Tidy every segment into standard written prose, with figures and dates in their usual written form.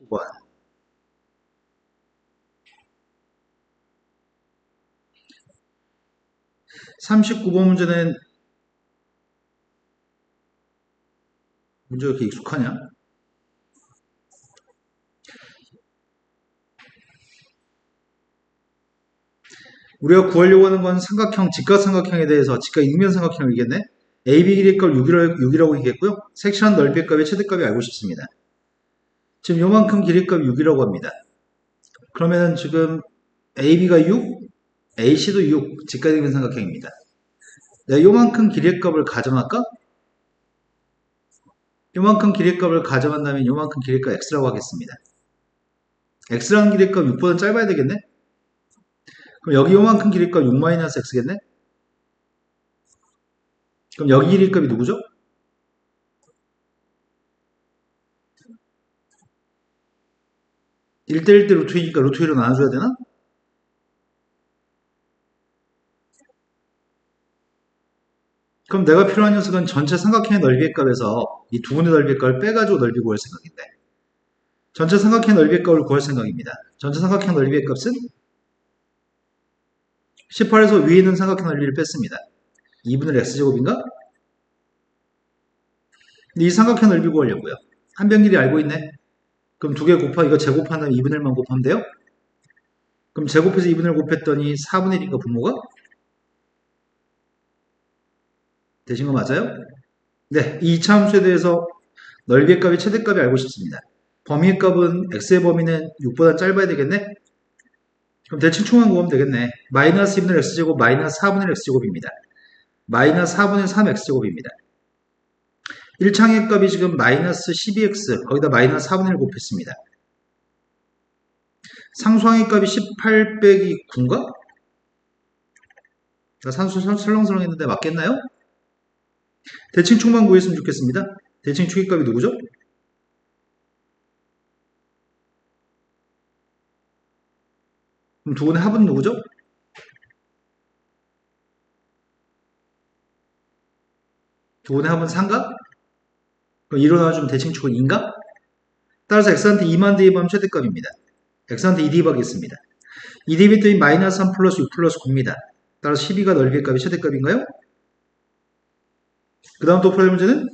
39번. 39번 문제는 문제가 이렇게 익숙하냐? 우리가 구하려고 하는 건 삼각형, 직각삼각형에 대해서 직각 이면 삼각형이겠네? AB 길이의 값 6이라고 얘기했고요. 색칠한 넓이의 값의 최대값이 알고 싶습니다. 지금 요만큼 길이의 값 6이라고 합니다. 그러면은 지금 AB가 6, AC도 6, 직각 이면 삼각형입니다. 내가 요만큼 길이의 값을 가정할까? 요만큼 길이의 값을 가정한다면 요만큼 길이의 값 X라고 하겠습니다. X라는 길이의 값 6보다 짧아야 되겠네? 그럼 여기 요만큼 길이의 값 6-X겠네? 그럼 여기 길이의 값이 누구죠? 1대1대 루트 2니까 루트 2로 나눠줘야 되나? 그럼 내가 필요한 녀석은 전체 삼각형의 넓이의 값에서 이 두 분의 넓이의 값을 빼가지고 넓이 구할 생각인데, 전체 삼각형의 넓이의 값을 구할 생각입니다. 전체 삼각형 넓이의 값은 18에서 위에 있는 삼각형 넓이를 뺐습니다. 2분의 x제곱인가? 근데 이 삼각형 넓이 구하려고요. 한 변 길이 알고 있네. 그럼 두 개 곱하 이거 제곱하면 2분의 1만 곱하면 돼요? 그럼 제곱해서 2분의 1 곱했더니 4분의 1인가 분모가? 되신 거 맞아요? 네, 이 2차 함수에 대해서 넓이의 값이 최대값이 알고 싶습니다. 범위의 값은 x의 범위는 6보다 짧아야 되겠네? 그럼 대칭 충만 구하면 되겠네. 마이너스 2분의 x제곱 마이너스 4분의 x제곱입니다. 마이너스 4분의 3x제곱입니다. 1창의 값이 지금 마이너스 12x 거기다 마이너스 4분의 1 곱했습니다. 상수항의 값이 18 빼기 9인가? 산수 설렁설렁 했는데 맞겠나요? 대칭축만 구했으면 좋겠습니다. 대칭축의 값이 누구죠? 그럼 두 분의 합은 누구죠? 두 분의 합은 3가? 그럼 2로 나와주면 대칭축은 2인가? 따라서 x한테 2만 대입하면 최대값입니다. x한테 2 대입하겠습니다. 2 대입했더니 마이너스 3 플러스 6 플러스 9입니다. 따라서 12가 넓이의 값이 최대값인가요? 그 다음 또 풀어야 할 문제는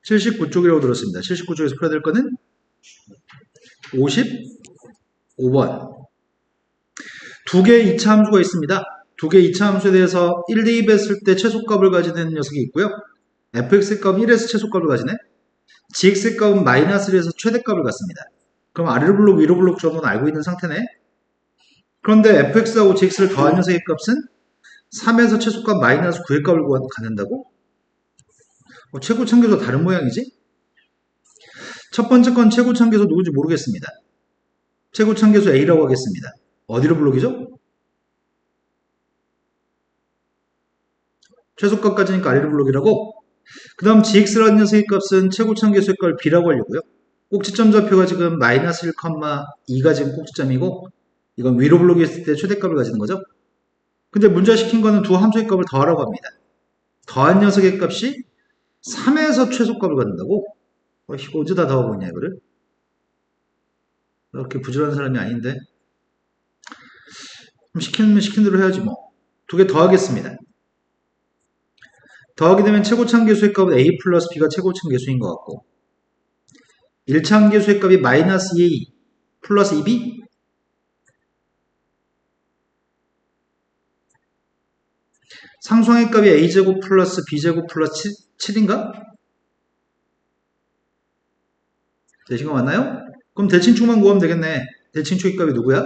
79쪽이라고 들었습니다. 79쪽에서 풀어야 될 거는 55번. 두 개의 2차 함수가 있습니다. 두 개의 2차 함수에 대해서 1 대입했을 때 최소값을 가지는 녀석이 있고요. fx의 값은 1에서 최소값을 가지네. gx의 값은 마이너스 1에서 최대값을 갖습니다. 그럼 아래로 블록 위로 블록 정도는 알고 있는 상태네. 그런데 fx하고 gx를 더한 녀석의 값은 3에서 최소값 마이너스 9의 값을 갖는다고? 최고 참계수 다른 모양이지? 첫 번째 건 최고 참계수 누군지 모르겠습니다. 최고 참계수 A라고 하겠습니다. 어디로 블록이죠? 최소값까지니까 아래로 블록이라고. 그 다음 gx라는 녀석의 값은 최고 참계수의 값을 b라고 하려고요. 꼭지점 좌표가 지금 마이너스 1,2가 지금 꼭지점이고 이건 위로 블록이 있을 때 최대값을 가지는 거죠. 근데 문제 시킨 거는 두 함수의 값을 더하라고 합니다. 더한 녀석의 값이 3에서 최소값을 갖는다고? 이거 언제 다 더하고 있냐 이거를? 그렇게 부지런한 사람이 아닌데. 그럼 시키면 시킨 대로 해야지 뭐. 두 개 더하겠습니다. 더하게 되면 최고참계수의 값은 a 플러스 b가 최고참계수인 것 같고 1차함계수의 값이 마이너스 2a 플러스 2b 상수항의 값이 a제곱 플러스 b제곱 플러스 7인가? 되신 거 맞나요? 그럼 대칭축만 구하면 되겠네. 대칭축의 값이 누구야?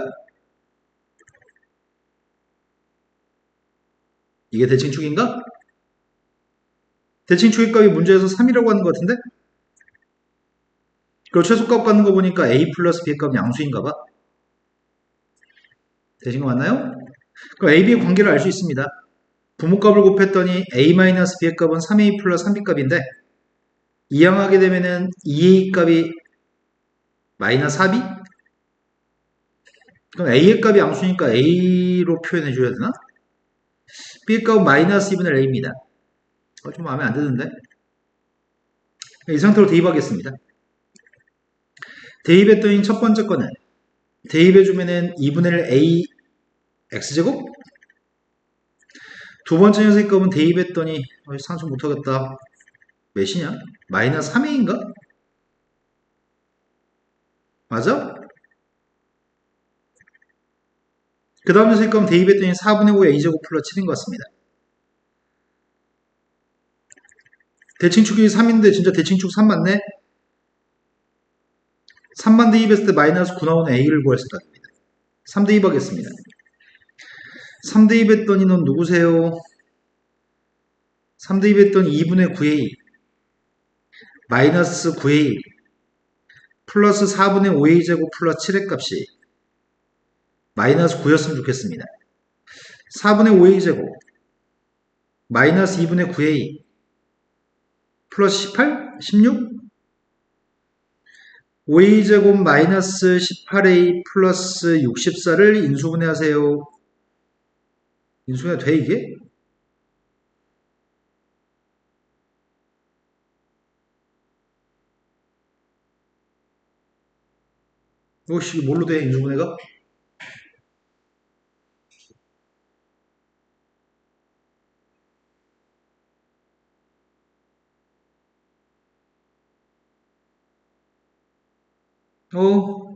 이게 대칭축인가? 대칭축의 값이 문제에서 3이라고 하는 것 같은데? 그리고 최소값 갖는 거 보니까 a 플러스 b의 값은 양수인가 봐. 되신 거 맞나요? 그럼 a, b의 관계를 알 수 있습니다. 부모값을 곱했더니 a-b의 값은 3a 플러스 3b 값인데 이항하게 되면은 2a 값이 마이너스 4b 그럼 A의 값이 양수니까 A로 표현해 줘야 되나? B의 값은 마이너스 2분의 A입니다. 좀 마음에 안 드는데? 이 상태로 대입하겠습니다. 대입했더니 첫 번째 거는 대입해주면은 2분의 1 A X제곱? 두 번째 녀석의 값은 대입했더니 상수 못하겠다. 몇이냐? 마이너스 3A인가? 맞아? 그 다음 녀석의 값은 대입했더니 4분의 5 A제곱 플러스 7인 것 같습니다. 대칭축이 3인데 진짜 대칭축 3 맞네? 3만 대입했을 때 마이너스 9 나오는 A를 구할 생각입니다. 3 대입하겠습니다. 3 대입했더니 넌 누구세요? 3 대입했더니 2분의 9A 마이너스 9A 플러스 4분의 5A 제곱 플러스 7의 값이 마이너스 9였으면 좋겠습니다. 4분의 5A 제곱 마이너스 2분의 9A 플러스 18? 16? 5A 제곱 마이너스 18A 플러스 64를 인수분해하세요. 인수분해 돼 이게? 이것이 뭘로 돼 인수분해가? 어?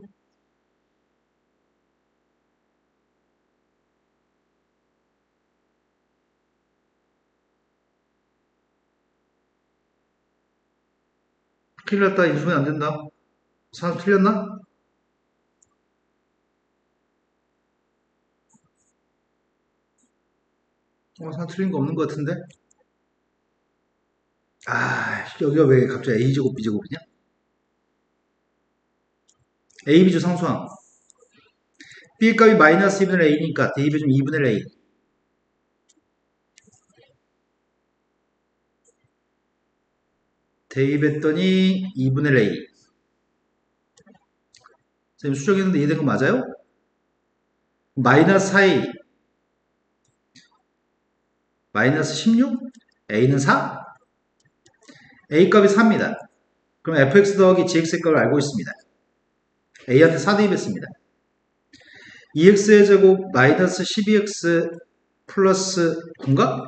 큰일 났다. 인수분해 안 된다. 사람 틀렸나? 사람 틀린 거 없는 것 같은데? 여기가 왜 갑자기 A제곱 B제곱이냐? A, B주 상수항. B 값이 마이너스 2분의 A니까 대입해주면 2분의 A. 대입했더니 2분의 A. 선생님 수정했는데 이해된 거 맞아요? 마이너스 4A. 마이너스 16? A는 4? A 값이 4입니다. 그럼 fx 더하기 gx의 값을 알고 있습니다. A한테 4 대입했습니다. 2x의 제곱 마이너스 12x 플러스 9인가?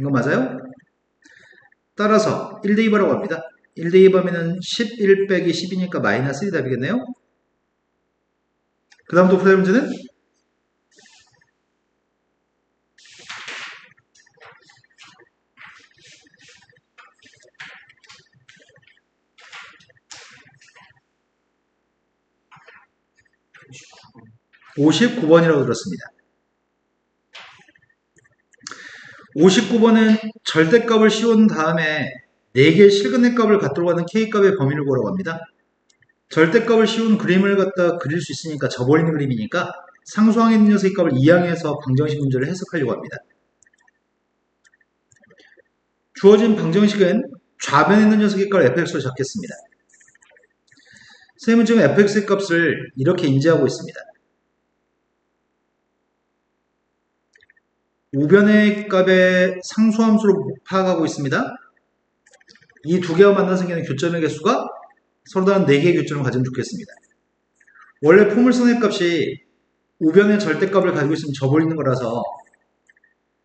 이거 맞아요? 따라서 1 대입하라고 합니다. 1 대입하면은 11 빼기 10이니까 마이너스 1이 답이겠네요? 그 다음 또 풀어야 문제는 59번이라고 들었습니다. 59번은 절대값을 씌운 다음에 4개의 실근의 값을 갖도록 하는 K값의 범위를 구하라고 합니다. 절대값을 씌운 그림을 갖다 그릴 수 있으니까 져버리는 그림이니까 상수항에 있는 녀석의 값을 이항해서 방정식 문제를 해석하려고 합니다. 주어진 방정식은 좌변에 있는 녀석의 값을 fx로 잡겠습니다. 선생님은 지금 fx의 값을 이렇게 인지하고 있습니다. 우변의 값의 상수함수로 파악하고 있습니다. 이 두 개가 만나 생기는 교점의 개수가 서로 다른 4개의 교점을 가지면 좋겠습니다. 원래 포물선의 값이 우변의 절대값을 가지고 있으면 져버리는 거라서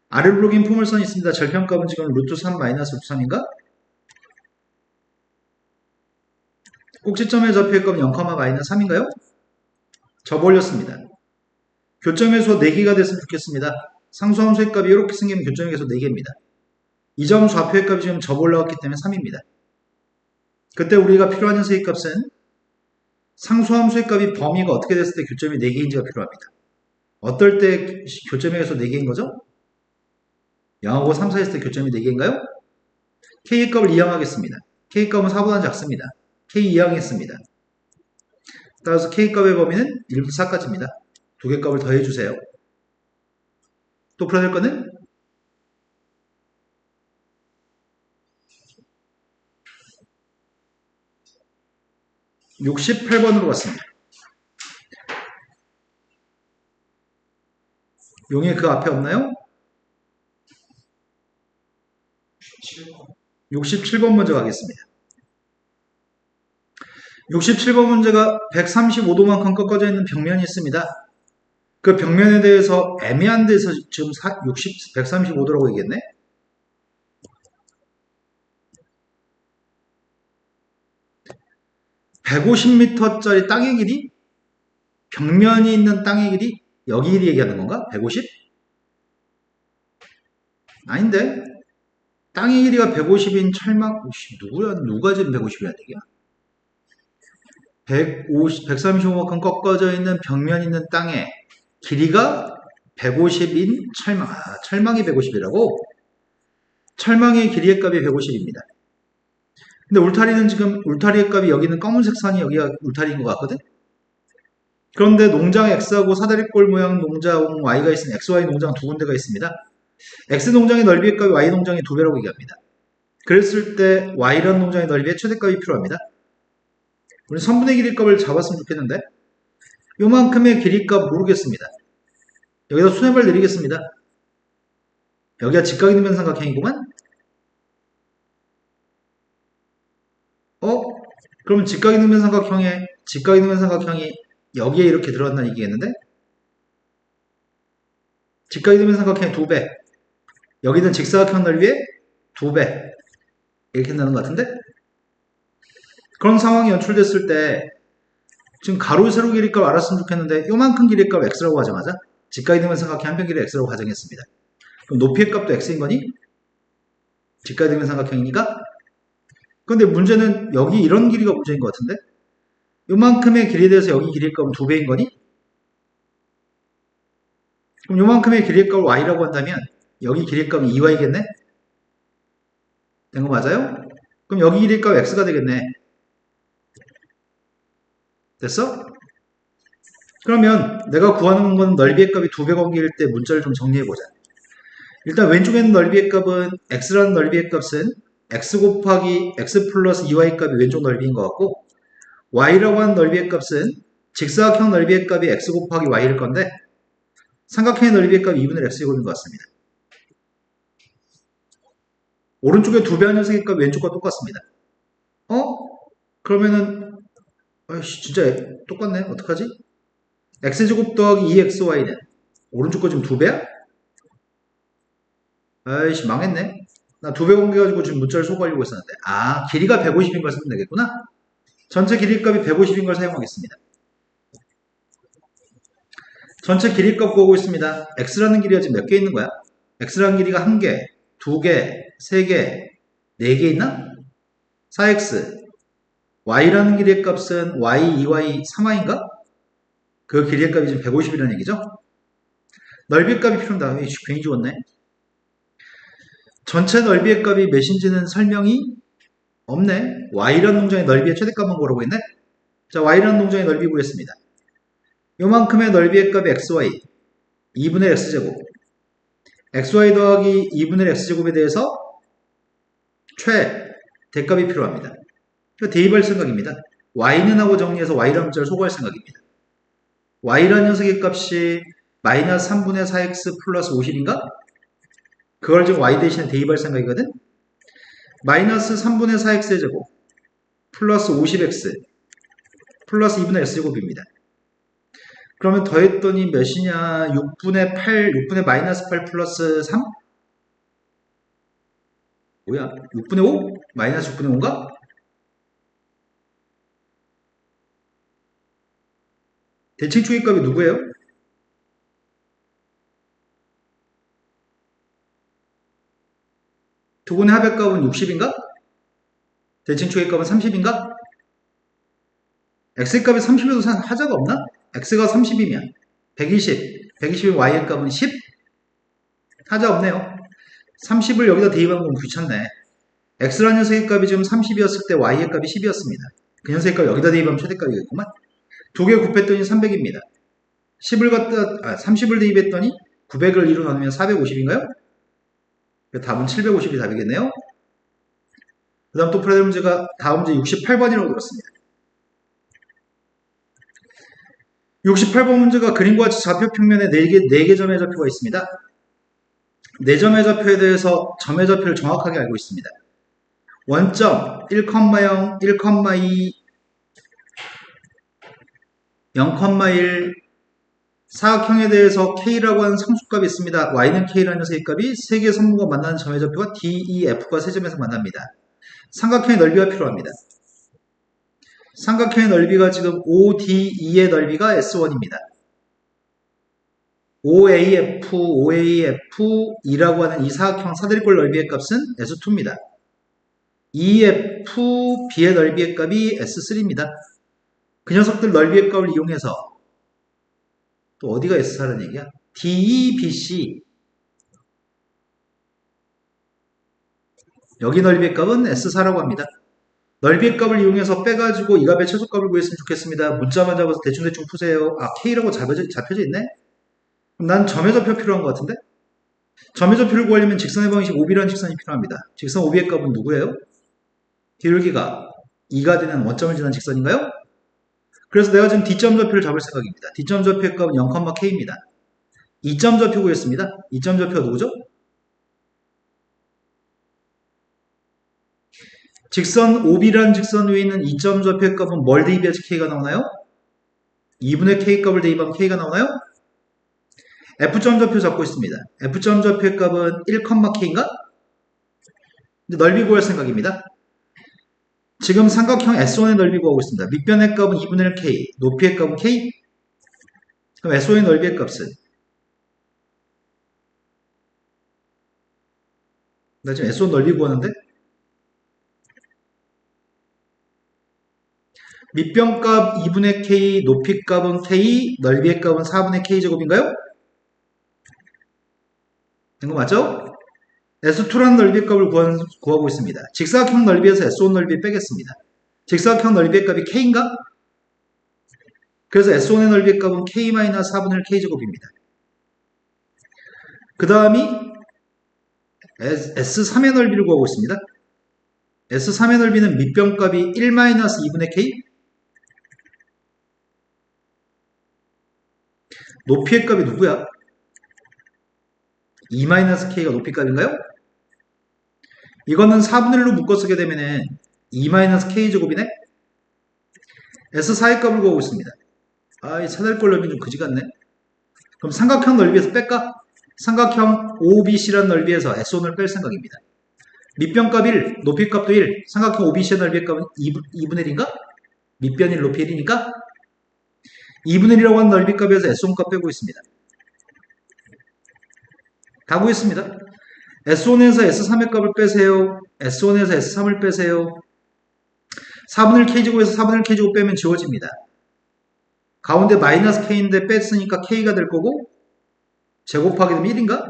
아래로 긴 포물선이 있습니다. 절편값은 지금 루트 3 마이너스 루트 3인가? 꼭지점의 좌표의 값은 0, 마이너스 3인가요? 져버렸습니다. 교점의 수 4개가 됐으면 좋겠습니다. 상수함수의 값이 이렇게 생기면 교점의 개수 4개입니다. 이 점 좌표의 값이 지금 접 올라왔기 때문에 3입니다. 그때 우리가 필요한 녀석의 값은 상수함수의 값이 범위가 어떻게 됐을 때 교점이 4개인지가 필요합니다. 어떨 때 교점의 개수 4개인 거죠? 0하고 3 사이에 있을 때 교점이 4개인가요? K의 값을 이항하겠습니다. K 값은 4보다 작습니다. K 이항했습니다. 따라서 K 값의 범위는 1부터 4까지입니다. 두 개 값을 더해주세요. 또 풀어야 될 거는 68번으로 갔습니다. 용이 그 앞에 없나요? 67번 문제 가겠습니다. 67번 문제가 135도만큼 꺾어져 있는 벽면이 있습니다. 그 벽면에 대해서 애매한 데서 지금 135도라고 얘기했네? (150m짜리) 땅의 길이? 벽면이 있는 땅의 길이? 여기 길이 얘기하는 건가? 150? 아닌데? 땅의 길이가 150인 철망, 누가 지금 150이란 얘기야? 135만큼 꺾어져 있는 벽면 있는 땅에 길이가 150인 철망. 철망이 150이라고? 철망의 길이의 값이 150입니다. 근데 울타리는 지금 울타리의 값이 여기는 검은색 선이 여기가 울타리인 것 같거든? 그런데 농장 X하고 사다리꼴 모양 농장 Y가 있으면 XY 농장 두 군데가 있습니다. X 농장의 넓이의 값이 Y 농장의 2배라고 얘기합니다. 그랬을 때 Y라는 농장의 넓이의 최대값이 필요합니다. 우리 선분의 길이 값을 잡았으면 좋겠는데 요만큼의 길이 값 모르겠습니다. 여기다 수렴을 내리겠습니다. 여기가 직각 있는 삼각형이구만. 그러면 직각 있는 삼각형이 여기에 이렇게 들어간다는 얘기겠는데? 직각 있는 삼각형의 2배. 여기는 직사각형 넓이의 2배. 이렇게 된다는 것 같은데? 그런 상황이 연출됐을 때 지금 가로 세로 길이값 알았으면 좋겠는데 요만큼 길이값 x라고 하자마자 직각 있는 삼각형 한 편 길이 x라고 가정했습니다. 그럼 높이의 값도 x인 거니? 직각 있는 삼각형이니까? 근데 문제는 여기 이런 길이가 문제인 것 같은데? 요만큼의 길이에 대해서 여기 길이의 값은 2배인 거니? 그럼 요만큼의 길이의 값을 y라고 한다면 여기 길이의 값은 2y겠네? 된 거 맞아요? 그럼 여기 길이의 값 x가 되겠네. 됐어? 그러면 내가 구하는 건 넓이의 값이 2배 관계일 때 문자를 좀 정리해보자. 일단 왼쪽에 있는 넓이의 값은 x라는 넓이의 값은 x 곱하기 x 플러스 2y 값이 왼쪽 넓이인 것 같고 y라고 하는 넓이의 값은 직사각형 넓이의 값이 x 곱하기 y일 건데 삼각형의 넓이의 값이 2분의 x이고인 것 같습니다. 오른쪽에 2배 녀석의 값이 왼쪽과 똑같습니다. 그러면은 아이씨 진짜 똑같네. 어떡하지? x제곱 더하기 2xy는 오른쪽 거 지금 2배야? 아이씨 망했네. 나 2배 공개가지고 지금 문자를 소구하려고 했었는데 길이가 150인 걸 쓰면 되겠구나. 전체 길이값이 150인 걸 사용하겠습니다. 전체 길이값 구하고 있습니다. x라는 길이가 지금 몇 개 있는 거야? x라는 길이가 1개, 2개, 3개, 4개 있나? 4x y라는 길이의 값은 y, 2y, 3y인가? 그 길이의 값이 지금 150이라는 얘기죠? 넓이의 값이 필요한다. 괜히 지웠네. 전체 넓이의 값이 몇인지는 설명이 없네. y라는 농장의 넓이의 최대값만 구하라고 했네. 자, y라는 농장의 넓이 구했습니다. 요만큼의 넓이의 값이 xy 2분의 x제곱 xy 더하기 2분의 x제곱에 대해서 대값이 필요합니다. 대입할 생각입니다. y는 하고 정리해서 y라는 문자를 소구할 생각입니다. y라는 녀석의 값이 마이너스 3분의 4x 플러스 50인가? 그걸 지금 y 대신에 대입할 생각이거든? 마이너스 3분의 4x의 제곱 플러스 50x 플러스 2분의 x제곱입니다. 그러면 더했더니 몇이냐? 6분의 마이너스 8 플러스 3? 뭐야? 6분의 5? 마이너스 6분의 5인가? 대칭축의 값이 누구예요? 두 분의 합의 값은 60인가? 대칭축의 값은 30인가? x의 값이 30에도 하자가 없나? x가 30이면 120, 120이면 y의 값은 10? 하자 없네요. 30을 여기다 대입하면 너무 귀찮네. x라는 녀석의 값이 지금 30이었을 때 y의 값이 10이었습니다. 그 녀석의 값 여기다 대입하면 최대값이겠구만. 두 개 곱했더니 300입니다. 30을 대입했더니 900을 2로 나누면 450인가요? 답은 750이 답이겠네요. 그 다음 또 풀어야 될 문제가 다음 문제 68번이라고 들었습니다. 68번 문제가 그림과 같이 좌표 평면에 4개 점의 좌표가 있습니다. 4점의 좌표에 대해서 점의 좌표를 정확하게 알고 있습니다. 원점 1,0, 1,2, 0,1 사각형에 대해서 K라고 하는 상수값이 있습니다. Y는 K라는 녀석의 값이 3개의 선분과 만나는 점의 좌표가 D, E, F가 3점에서 만납니다. 삼각형의 넓이가 필요합니다. 삼각형의 넓이가 지금 ODE의 넓이가 S1입니다. OAF, OAF2라고 하는 이 사각형 사다리꼴 넓이의 값은 S2입니다. EFB의 넓이의 값이 S3입니다. 그 녀석들 넓이의 값을 이용해서 또 어디가 S4라는 얘기야? DEBC 여기 넓이의 값은 S4라고 합니다. 넓이의 값을 이용해서 빼가지고 이 값의 최소값을 구했으면 좋겠습니다. 문자만 잡아서 대충대충 푸세요. 아, K라고 잡혀져 있네? 그럼 난 점의 좌표 필요한 것 같은데? 점의 좌표를 구하려면 직선의 방식 OB라는 직선이 필요합니다. 직선 OB의 값은 누구예요? 기울기가 2가 되는 원점을 지난 직선인가요? 그래서 내가 지금 D점 좌표를 잡을 생각입니다. D점 좌표의 값은 0,K입니다. 2점 좌표 구했습니다. 2점 좌표가 누구죠? 직선 OB라는 직선 위에 있는 2점 좌표의 값은 뭘 대입해야지 K가 나오나요? 2분의 K 값을 대입하면 K가 나오나요? F점 좌표 잡고 있습니다. F점 좌표의 값은 1,K인가? 넓이 구할 생각입니다. 지금 삼각형 S1의 넓이 구하고 있습니다. 밑변의 값은 2분의 1 K, 높이의 값은 K. 그럼 S1의 넓이의 값은 나 지금 S1 넓이 구하는데 밑변값 2분의 K, 높이값은 K, 넓이의 값은 4분의 K제곱인가요? 된 거 맞죠? S2라는 넓이의 값을 구하고 있습니다. 직사각형 넓이에서 S1 넓이 빼겠습니다. 직사각형 넓이의 값이 K인가? 그래서 S1의 넓이의 값은 K-4분의 1 K제곱입니다. 그 다음이 S3의 넓이를 구하고 있습니다. S3의 넓이는 밑변값이 1-2분의 K, 높이의 값이 누구야? 2-K가 높이값인가요? 이거는 4분의 1로 묶어 쓰게 되면은 2-K제곱이네? S4의 값을 구하고 있습니다. 아, 이 사다리꼴 넓이 좀 그지 같네. 그럼 삼각형 넓이에서 뺄까? 삼각형 OBC라는 넓이에서 S1을 뺄 생각입니다. 밑변값 1, 높이값도 1, 삼각형 OBC의 넓이의 값은 2분의 1인가? 밑변 1, 높이 1이니까 2분의 1이라고 하는 넓이값에서 S1 값 빼고 있습니다. 다 구했습니다. S1에서 S3의 값을 빼세요. S1에서 S3을 빼세요. 4분의 1 K제곱에서 4분의 1 K제곱 빼면 지워집니다. 가운데 마이너스 K인데 뺐으니까 K가 될 거고 제곱하게 되면 1인가?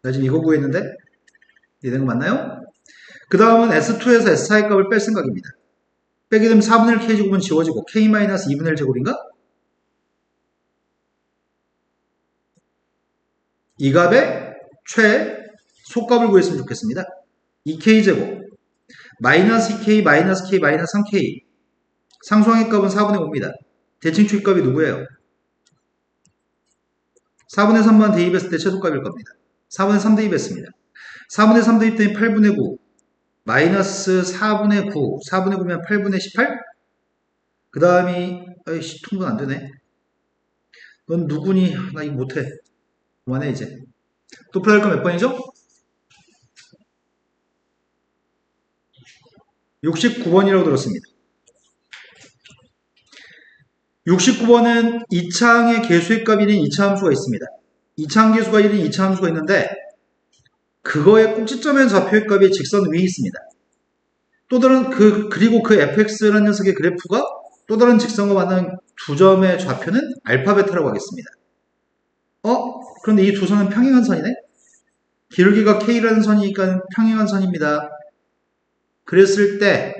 나 지금 이거 구했는데 이해된 거 맞나요? 그 다음은 S2에서 S4의 값을 뺄 생각입니다. 빼게 되면 4분의 1 K제곱은 지워지고 K-2분의 1 제곱인가? 이 값의 최소값을 구했으면 좋겠습니다. 2K제곱 마이너스 2K, 마이너스 K, 마이너스 3K 상수항의 값은 4분의 5입니다. 대칭 추입값이 누구예요? 4분의 3만 대입했을 때 최소값일 겁니다. 4분의 3 대입했습니다. 4분의 3 대입되면 8분의 9 마이너스 4분의 9 4분의 9면 8분의 18? 그 다음이 아이씨 통분 안되네. 넌 누구니? 나 이거 못해. 그만해 이제. 또 풀어야 할 거 몇 번이죠? 69번이라고 들었습니다. 69번은 2차항의 개수의 값이 1인 2차 함수가 있습니다. 2차항 개수가 1인 2차 함수가 있는데 그거의 꼭지점의 좌표의 값이 직선 위에 있습니다. 또 다른 그리고 그 fx라는 녀석의 그래프가 또 다른 직선과 만나는 두 점의 좌표는 알파 베타라고 하겠습니다. 그런데 이 두 선은 평행한 선이네? 기울기가 k라는 선이니까 평행한 선입니다. 그랬을 때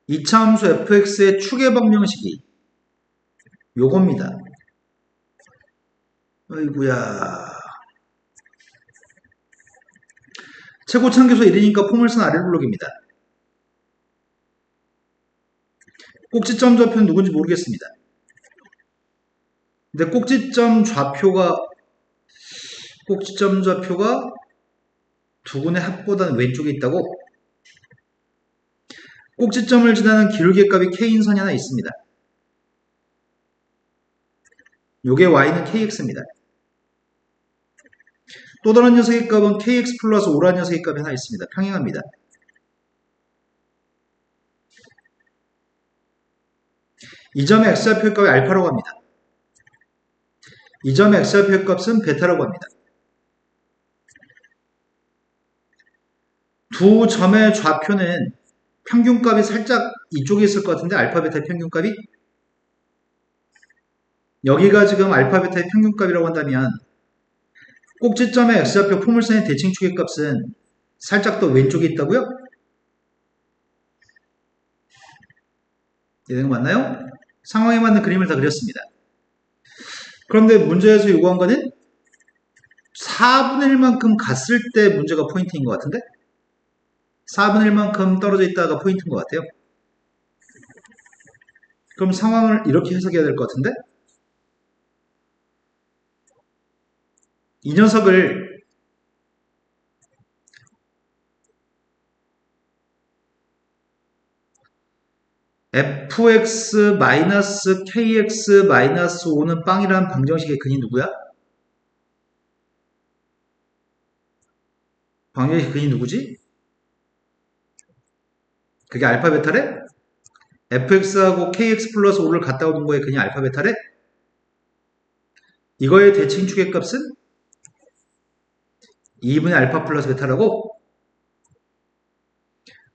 이차함수 fx의 추계 방정식이 요겁니다. 어이구야. 최고차항계수 1이니까 포물선 아래블록입니다. 꼭지점 좌표는 누군지 모르겠습니다. 근데 꼭지점 좌표가 두 군의 합보다는 왼쪽에 있다고? 꼭지점을 지나는 기울기의 값이 k인선이 하나 있습니다. 요게 y는 kx입니다. 또 다른 녀석의 값은 kx 플러스 5라는 녀석의 값이 하나 있습니다. 평행합니다. 이 점의 x좌표의 값이 알파라고 합니다. 이 점의 x좌표의 값은 베타라고 합니다. 두 점의 좌표는 평균값이 살짝 이쪽에 있을 것 같은데 알파 베타의 평균값이 여기가 지금 알파 베타의 평균값이라고 한다면 꼭지점의 x좌표 포물선의 대칭축의 값은 살짝 더 왼쪽에 있다고요? 이해된 거 맞나요? 상황에 맞는 그림을 다 그렸습니다. 그런데 문제에서 요구한 거는 4분의 1만큼 갔을 때 문제가 포인트인 것 같은데? 4분의 1만큼 떨어져 있다가 포인트인 것 같아요. 그럼 상황을 이렇게 해석해야 될 것 같은데? 이 녀석을 fx-kx-5는 빵이라는 방정식의 근이 누구야? 방정식 근이 누구지? 그게 알파 베타래? fx하고 kx 플러스 5를 갖다 오는 거에 근이 알파 베타래? 이거의 대칭축의 값은 2분의 알파 플러스 베타라고?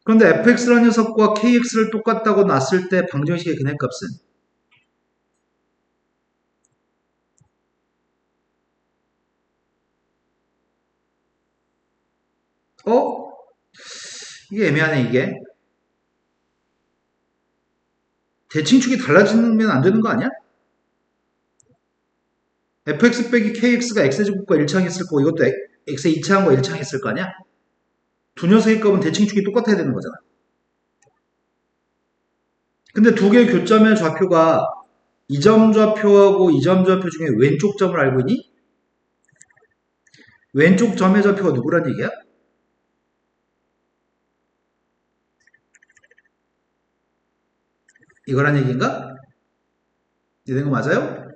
그런데 fx라는 녀석과 kx를 똑같다고 놨을 때 방정식의 근의 값은 이게 애매하네 이게. 대칭축이 달라지면 안 되는 거 아니야? fx 빼기 kx가 x제곱과 일치항했을 거고 이것도 x의 2차항과 일치항했을 거 아니야? 두 녀석의 값은 대칭축이 똑같아야 되는 거잖아. 근데 두 개의 교점의 좌표가 이 점 좌표하고 이 점 좌표 중에 왼쪽 점을 알고 있니? 왼쪽 점의 좌표가 누구란 얘기야? 이거란 얘기인가? 이해된 거 맞아요?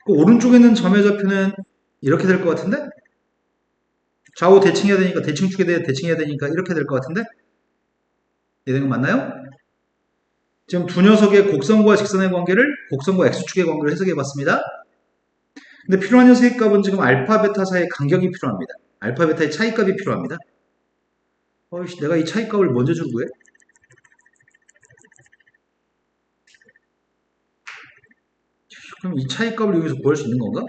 그 오른쪽에 있는 점의 좌표는 이렇게 될 것 같은데? 좌우 대칭해야 되니까 대칭축에 대해 대칭해야 되니까 이렇게 될 것 같은데? 이해된 거 맞나요? 지금 두 녀석의 곡선과 직선의 관계를 곡선과 x축의 관계를 해석해 봤습니다. 근데 필요한 녀석의 값은 지금 알파 베타 사이의 간격이 필요합니다. 알파 베타의 차이값이 필요합니다. 내가 이 차이값을 먼저 줄 거예요? 그럼 이 차이값을 여기서 구할 수 있는 건가?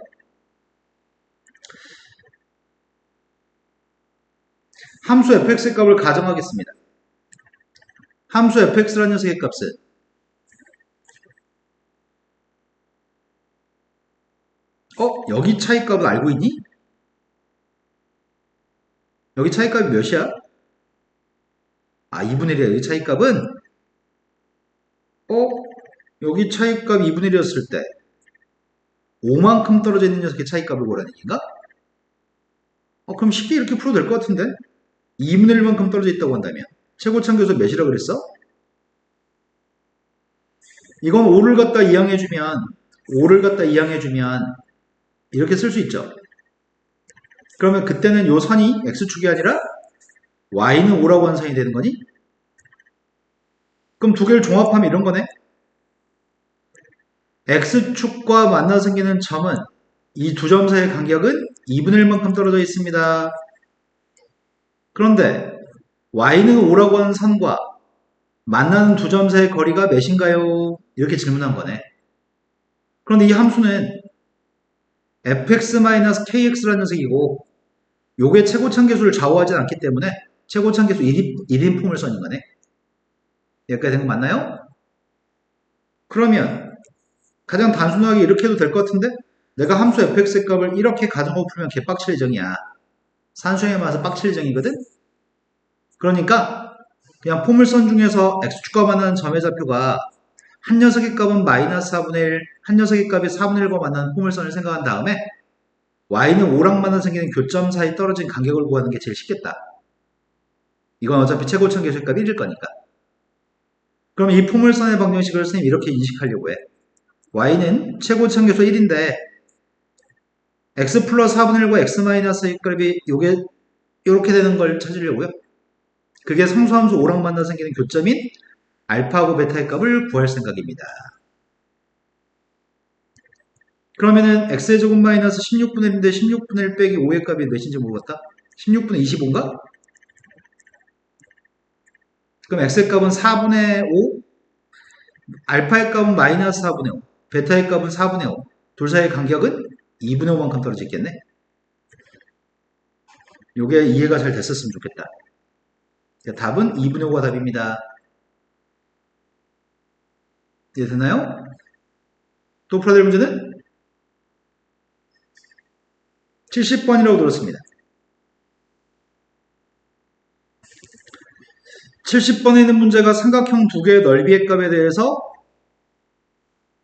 함수 fx의 값을 가정하겠습니다. 함수 fx라는 녀석의 값은 여기 차이값을 알고 있니? 여기 차이값이 몇이야? 2분의 1이야. 여기 차이값은 여기 차이값 2분의 1이었을 때 5만큼 떨어져 있는 녀석의 차이값을 보라는 얘기인가? 그럼 쉽게 이렇게 풀어도 될 것 같은데? 2분의 1만큼 떨어져 있다고 한다면 최고차항계수 몇이라고 그랬어? 이건 5를 갖다 이항해주면 이렇게 쓸 수 있죠. 그러면 그때는 요 선이 x축이 아니라 y는 5라고 하는 선이 되는 거니? 그럼 두 개를 종합하면 이런 거네. x축과 만나서 생기는 점은 이 두 점 사이의 간격은 2분의 1만큼 떨어져 있습니다. 그런데 y는 5라고 하는 선과 만나는 두 점 사이의 거리가 몇인가요? 이렇게 질문한 거네. 그런데 이 함수는 fx-kx라는 녀석이고 요게 최고차항계수를 좌우하지 않기 때문에 최고차항계수 1인 포물선인 거네. 여기까지 된 거 맞나요? 그러면 가장 단순하게 이렇게 해도 될 것 같은데 내가 함수 fx의 값을 이렇게 가정하고 풀면 개빡칠 예정이야. 산수형에 맞아서 빡칠 예정이거든. 그러니까 그냥 포물선 중에서 x축과 만나는 점의 좌표가 한 녀석의 값은 마이너스 4분의 1, 한 녀석의 값이 4분의 1과 만나는 포물선을 생각한 다음에 y는 O랑 만나 생기는 교점 사이 떨어진 간격을 구하는 게 제일 쉽겠다. 이건 어차피 최고점 계수값 1일 거니까. 그럼 이 포물선의 방정식을 선생님 이렇게 인식하려고 해. y는 최고점 계수 1인데 x 플러스 4분의 1과 x 마이너스 1 값이 요게 이렇게 되는 걸 찾으려고요. 그게 상수함수 O랑 만나 생기는 교점인 알파하고 베타의 값을 구할 생각입니다. 그러면은 x의 제곱 마이너스 16분의 1인데 16분의 1 빼기 5의 값이 몇인지 모르겠다. 16분의 25인가? 그럼 x의 값은 4분의 5, 알파의 값은 마이너스 4분의 5, 베타의 값은 4분의 5. 둘 사이의 간격은 2분의 5만큼 떨어져 있겠네. 요게 이해가 잘 됐었으면 좋겠다. 답은 2분의 5가 답입니다. 이해되나요? 또 풀어야 될 문제는 70번이라고 들었습니다. 70번에 있는 문제가 삼각형 두 개의 넓이의 값에 대해서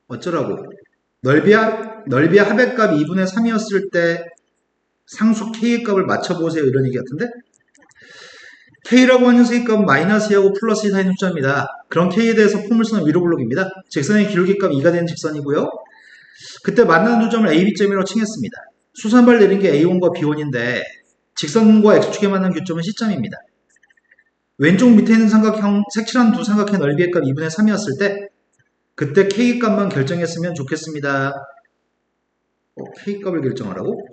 어쩌라고? 넓이의 합의 값이 2분의 3이었을 때 상수 k의 값을 맞춰보세요. 이런 얘기 같은데? k라고 하는 녀석의 값은 마이너스 2하고 플러스 2 사이의 숫자입니다. 그런 k에 대해서 포물선은 위로 블록입니다. 직선의 기울기 값 2가 되는 직선이고요. 그때 만나는 두 점을 A, B점이라고 칭했습니다. 수선발 내린 게 A1과 B1인데 직선과 X축에 만나는 교점은 C점입니다. 왼쪽 밑에 있는 삼각형, 색칠한 두 삼각형의 넓이의 값 2분의 3이었을 때 그때 K 값만 결정했으면 좋겠습니다. K 값을 결정하라고?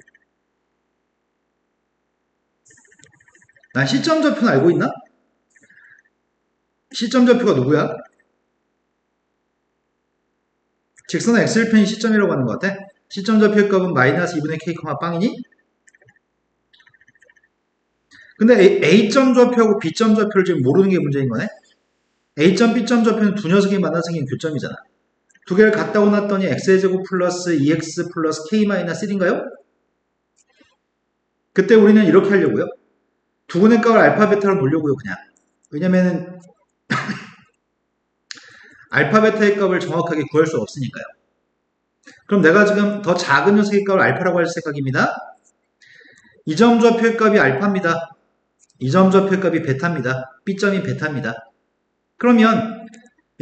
난 C점 좌표는 알고 있나? C점 좌표가 누구야? 직선의 X일편이 C점이라고 하는 것 같아. C점 좌표의 값은 마이너스 2분의 K, 빵이니? 근데 A점 좌표하고 B점 좌표를 지금 모르는 게 문제인 거네? A점, B점 좌표는 두 녀석이 만나 생긴 교점이잖아. 두 개를 갖다 놨더니 X의 제곱 플러스 2X 플러스 K 마이너스 1인가요? 그때 우리는 이렇게 하려고요. 두 분의 값을 알파, 베타로 놓으려고요, 그냥. 왜냐면은, 알파, 베타의 값을 정확하게 구할 수 없으니까요. 그럼 내가 지금 더 작은 녀석의 값을 알파라고 할 생각입니다. 이 점 좌표의 값이 알파입니다. 이 점 좌표의 값이 베타입니다. B점이 베타입니다. 그러면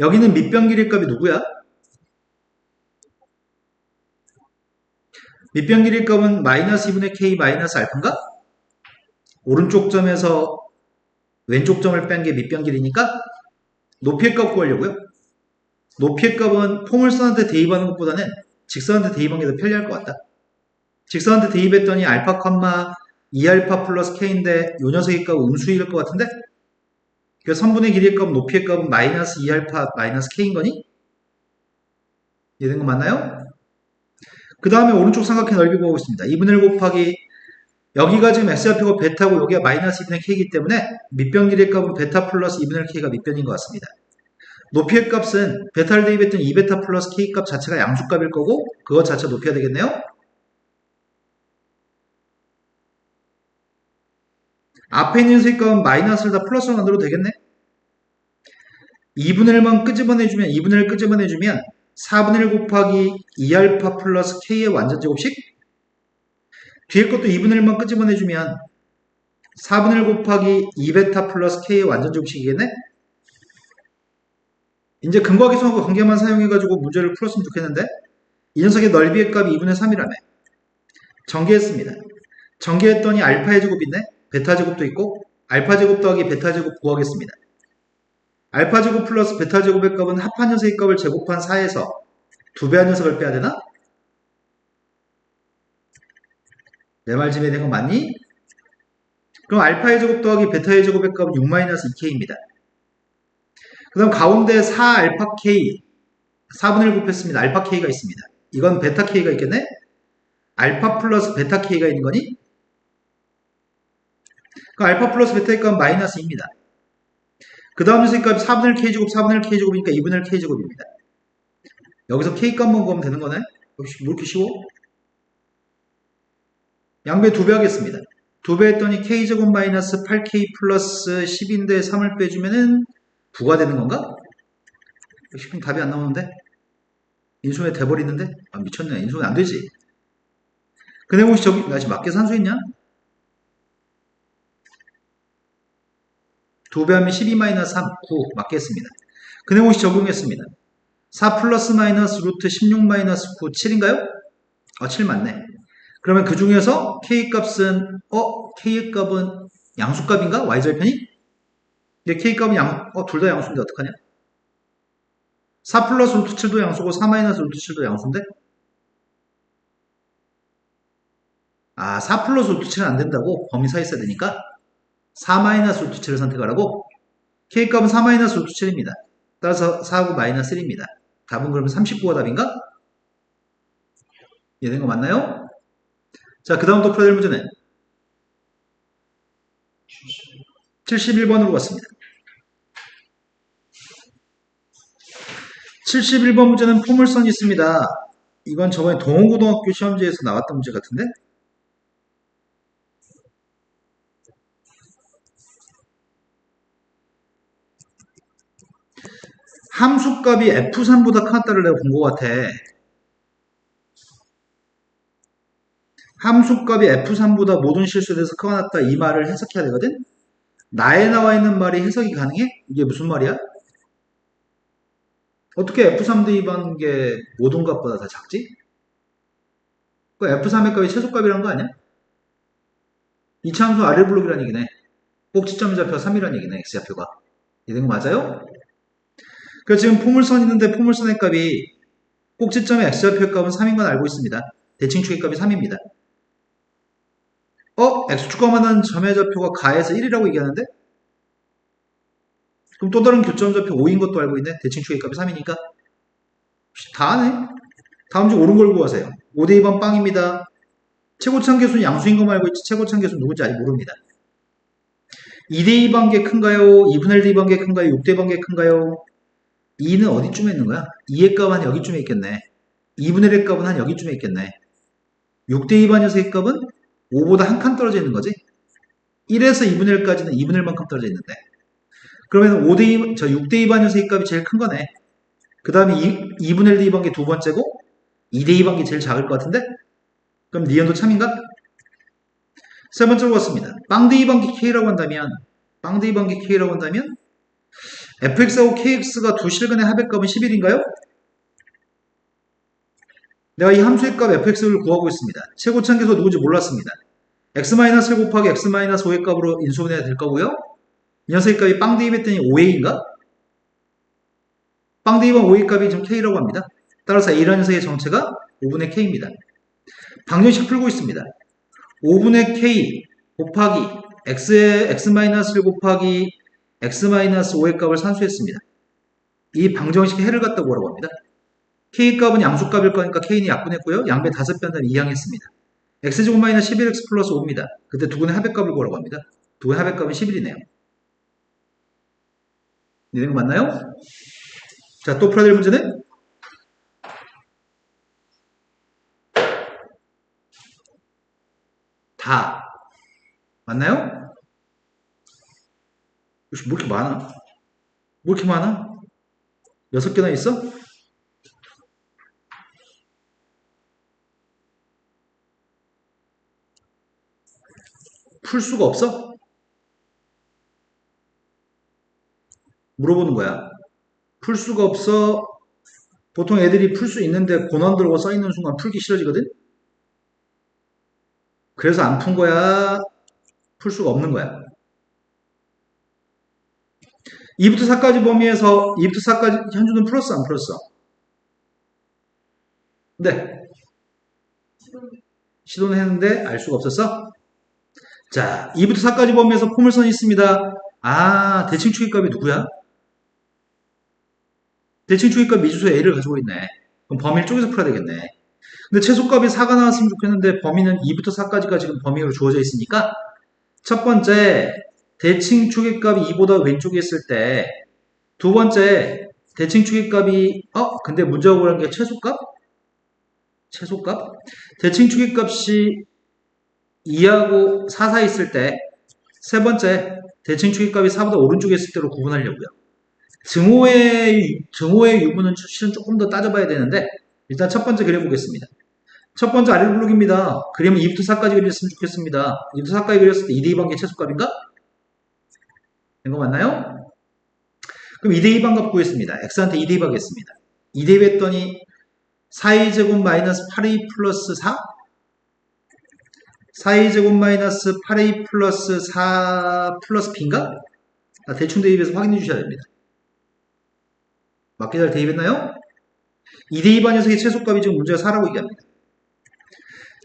여기는 밑변 길이의 값이 누구야? 밑변 길이의 값은 마이너스 2분의 K 마이너스 알파인가? 오른쪽 점에서 왼쪽 점을 뺀 게 밑변 길이니까 높이의 값 구하려고요. 높이의 값은 포물선한테 대입하는 것보다는 직선한테 대입하는 게 더 편리할 것 같다. 직선한테 대입했더니 알파, 2알파 플러스 K인데 요 녀석의 값은 음수일 것 같은데? 그 선분의 길이의 값, 높이의 값은 마이너스 2알파 마이너스 K인 거니? 이해된 거 맞나요? 그 다음에 오른쪽 삼각형 넓이 보고 있습니다. 2분의 1 곱하기 여기가 지금 X좌표고 베타고 여기가 마이너스 2분의 K이기 때문에 밑변 길이의 값은 베타 플러스 2분의 1 K가 밑변인 것 같습니다. 높이의 값은 베타를 대입했던 2베타 플러스 K 값 자체가 양수값일 거고 그것 자체 높여야 되겠네요. 앞에 있는 녀석의 값은 마이너스를 다 플러스로 만들어도 되겠네. 2분의 1만 끄집어내주면 2분의 1 끄집어내주면 4분의 1 곱하기 2알파 플러스 K의 완전 제곱식 뒤에 것도 2분의 1만 끄집어내주면 4분의 1 곱하기 2베타 플러스 K의 완전 제곱식이겠네? 이제 근거하기 수하고 관계만 사용해가지고 문제를 풀었으면 좋겠는데 이 녀석의 넓이의 값이 2분의 3이라며 전개했습니다. 전개했더니 알파의 제곱이 있네? 베타 제곱도 있고 알파 제곱 더하기 베타 제곱 구하겠습니다. 알파 제곱 플러스 베타 제곱의 값은 합한 녀석의 값을 제곱한 4에서 2배한 녀석을 빼야 되나? 내 말 지금 되는 거 맞니? 그럼 알파의 제곱 더하기 베타의 제곱의 값은 6-2K입니다. 그 다음 가운데 4알파 K 4분의 1 곱했습니다. 알파 K가 있습니다. 이건 베타 K가 있겠네? 알파 플러스 베타 K가 있는 거니? 그 알파 플러스 베타의 값은 마이너스 2입니다. 그 다음 녀석의 값이 4분의 1 K제곱 4분의 1 K제곱이니까 2분의 1 K제곱입니다. 여기서 K 값만 구하면 되는 거네? 역시 뭐 이렇게 쉬워? 양배 2배 하겠습니다. 2배 했더니 k제곱 마이너스 8k 플러스 10인데 3을 빼주면은 부가 되는 건가? 10은 답이 안 나오는데? 인수분해 돼버리는데? 아, 미쳤네. 인수분해 안 되지. 근데 혹시 저기, 나 지금 맞게 산수했냐? 2배 하면 12 마이너스 3, 9. 맞게 했습니다. 근데 혹시 적용했습니다. 4 플러스 마이너스 루트 16 마이너스 9, 7인가요? 7 맞네. 그러면 그 중에서 k 값은, k의 값은 양수값인가? y절편이? 근데 k 값은 둘 다 양수인데 어떡하냐? 4 플러스 루트 7도 양수고 4 마이너스 루트 7도 양수인데? 4 플러스 루트 7은 안 된다고? 범위 사 있어야 되니까? 4 마이너스 루트 7을 선택하라고? k값은 4 마이너스 루트 7입니다. 따라서 4하고 마이너스 1입니다. 답은 그러면 39가 답인가? 이해된 거 맞나요? 자, 그 다음 또 풀어야 될 문제는 71번으로 갔습니다. 71번 문제는 포물선이 있습니다. 이건 저번에 동호고등학교 시험지에서 나왔던 문제 같은데? 함수값이 F3보다 크다를 내가 본 것 같아. 함수값이 F3보다 모든 실수에 대해서 크거나 같다 이 말을 해석해야 되거든? 나에 나와 있는 말이 해석이 가능해? 이게 무슨 말이야? 어떻게 F3 대입한 게 모든 값보다 다 작지? 그 F3의 값이 최소값이란 거 아니야? 이차함수 아래 블록이라는 얘기네. 꼭지점의 좌표가 3이라는 얘기네, x좌표가. 이런 거 맞아요? 그래서 지금 포물선 있는데 포물선의 값이 꼭지점의 x좌표의 값은 3인 건 알고 있습니다. 대칭축의 값이 3입니다. x축과만한 점의 좌표가 가에서 1이라고 얘기하는데? 그럼 또 다른 교점 좌표 5인 것도 알고 있네? 대칭축의 값이 3이니까? 다 아네? 다음 중 옳은 걸 구하세요. 5대2번 빵입니다. 최고참 계수는 양수인 거 말고 있지 최고참 계수는 누군지 아직 모릅니다. 2대2 반개 큰가요? 2분의 1 반개 큰가요? 6대 반개 큰가요? 2는 어디쯤에 있는 거야? 2의 값은 한 여기쯤에 있겠네. 2분의 1의 값은 한 여기쯤에 있겠네. 6대2 반녀석의 값은 5보다 한 칸 떨어져 있는 거지. 1에서 2분의 1까지는 2분의 1만큼 떨어져 있는데. 그러면 6대2 반녀석의 값이 제일 큰 거네. 그 다음에 2분의 1 대입한 게 두 번째고 2대2 반개 제일 작을 것 같은데? 그럼 니은도 참인가? 세 번째로 갔습니다. 빵대입 반개 K라고 한다면 fx하고 kx가 두 실근의 합의값은 11인가요? 내가 이 함수의 값 fx를 구하고 있습니다. 최고참계수 누군지 몰랐습니다. x-1 곱하기 x-5의 값으로 인수분해가 될 거고요. 이 녀석의 값이 빵 대입했더니 5a인가? 빵 대입한 5a 값이 지금 k라고 합니다. 따라서 a라는 녀석의 정체가 5분의 k입니다. 방정식 풀고 있습니다. 5분의 k 곱하기 x-1 곱하기 x-5의 값을 산수했습니다. 이 방정식의 해를 갖다 구하라고 합니다. k값은 양수값일 거니까 k는 약분했고요. 양배 5배 한다면 2항했습니다. x제곱 마이너스 11x 플러스 5입니다. 그때 두 분의 합의값을 구하라고 합니다. 두 분의 합의값은 11이네요. 이해된 거 맞나요? 자, 또 풀어야 될 문제는 다 맞나요? 뭐 이렇게 많아? 뭐 이렇게 많아? 6개나 있어? 풀 수가 없어? 물어보는 거야. 풀 수가 없어. 보통 애들이 풀 수 있는데 고난 들고 써있는 순간 풀기 싫어지거든? 그래서 안 푼 거야? 풀 수가 없는 거야. 2부터 4까지 범위에서 2부터 4까지 현주는 풀었어 안 풀었어? 네. 시도는 했는데 알 수가 없었어? 자, 2부터 4까지 범위에서 포물선이 있습니다. 대칭 추기값이 누구야? 대칭 추기값 미주수 A를 가지고 있네. 그럼 범위를 쪼개서 풀어야 되겠네. 근데 최소값이 4가 나왔으면 좋겠는데 범위는 2부터 4까지가 지금 범위로 주어져 있으니까 첫 번째 대칭 추기값이 2보다 왼쪽에 있을 때 두 번째 대칭 추기값이 근데 문제가 그런 게 최소값? 대칭 추기값이 2하고 4 사이 있을 때 세 번째 대칭 추기값이 4보다 오른쪽에 있을 때로 구분하려고요. 증오의 유무는 실은 조금 더 따져봐야 되는데 일단 첫 번째 그려보겠습니다. 첫 번째 아래 블록입니다. 그림은 2부터 4까지 그렸으면 좋겠습니다. 2부터 4까지 그렸을 때 2대2 관계 최소값인가? 된 거 맞나요? 그럼 2대2 반값 구했습니다. x한테 2대2 하겠습니다. 2대2 했더니 4a제곱 마이너스 8a 플러스 4? 4a제곱 마이너스 8a 플러스 4 플러스 b인가? 대충 대입해서 확인해 주셔야 됩니다. 맞게 잘 대입했나요? 2대2 반 녀석의 최소값이 지금 문제가 4라고 얘기합니다.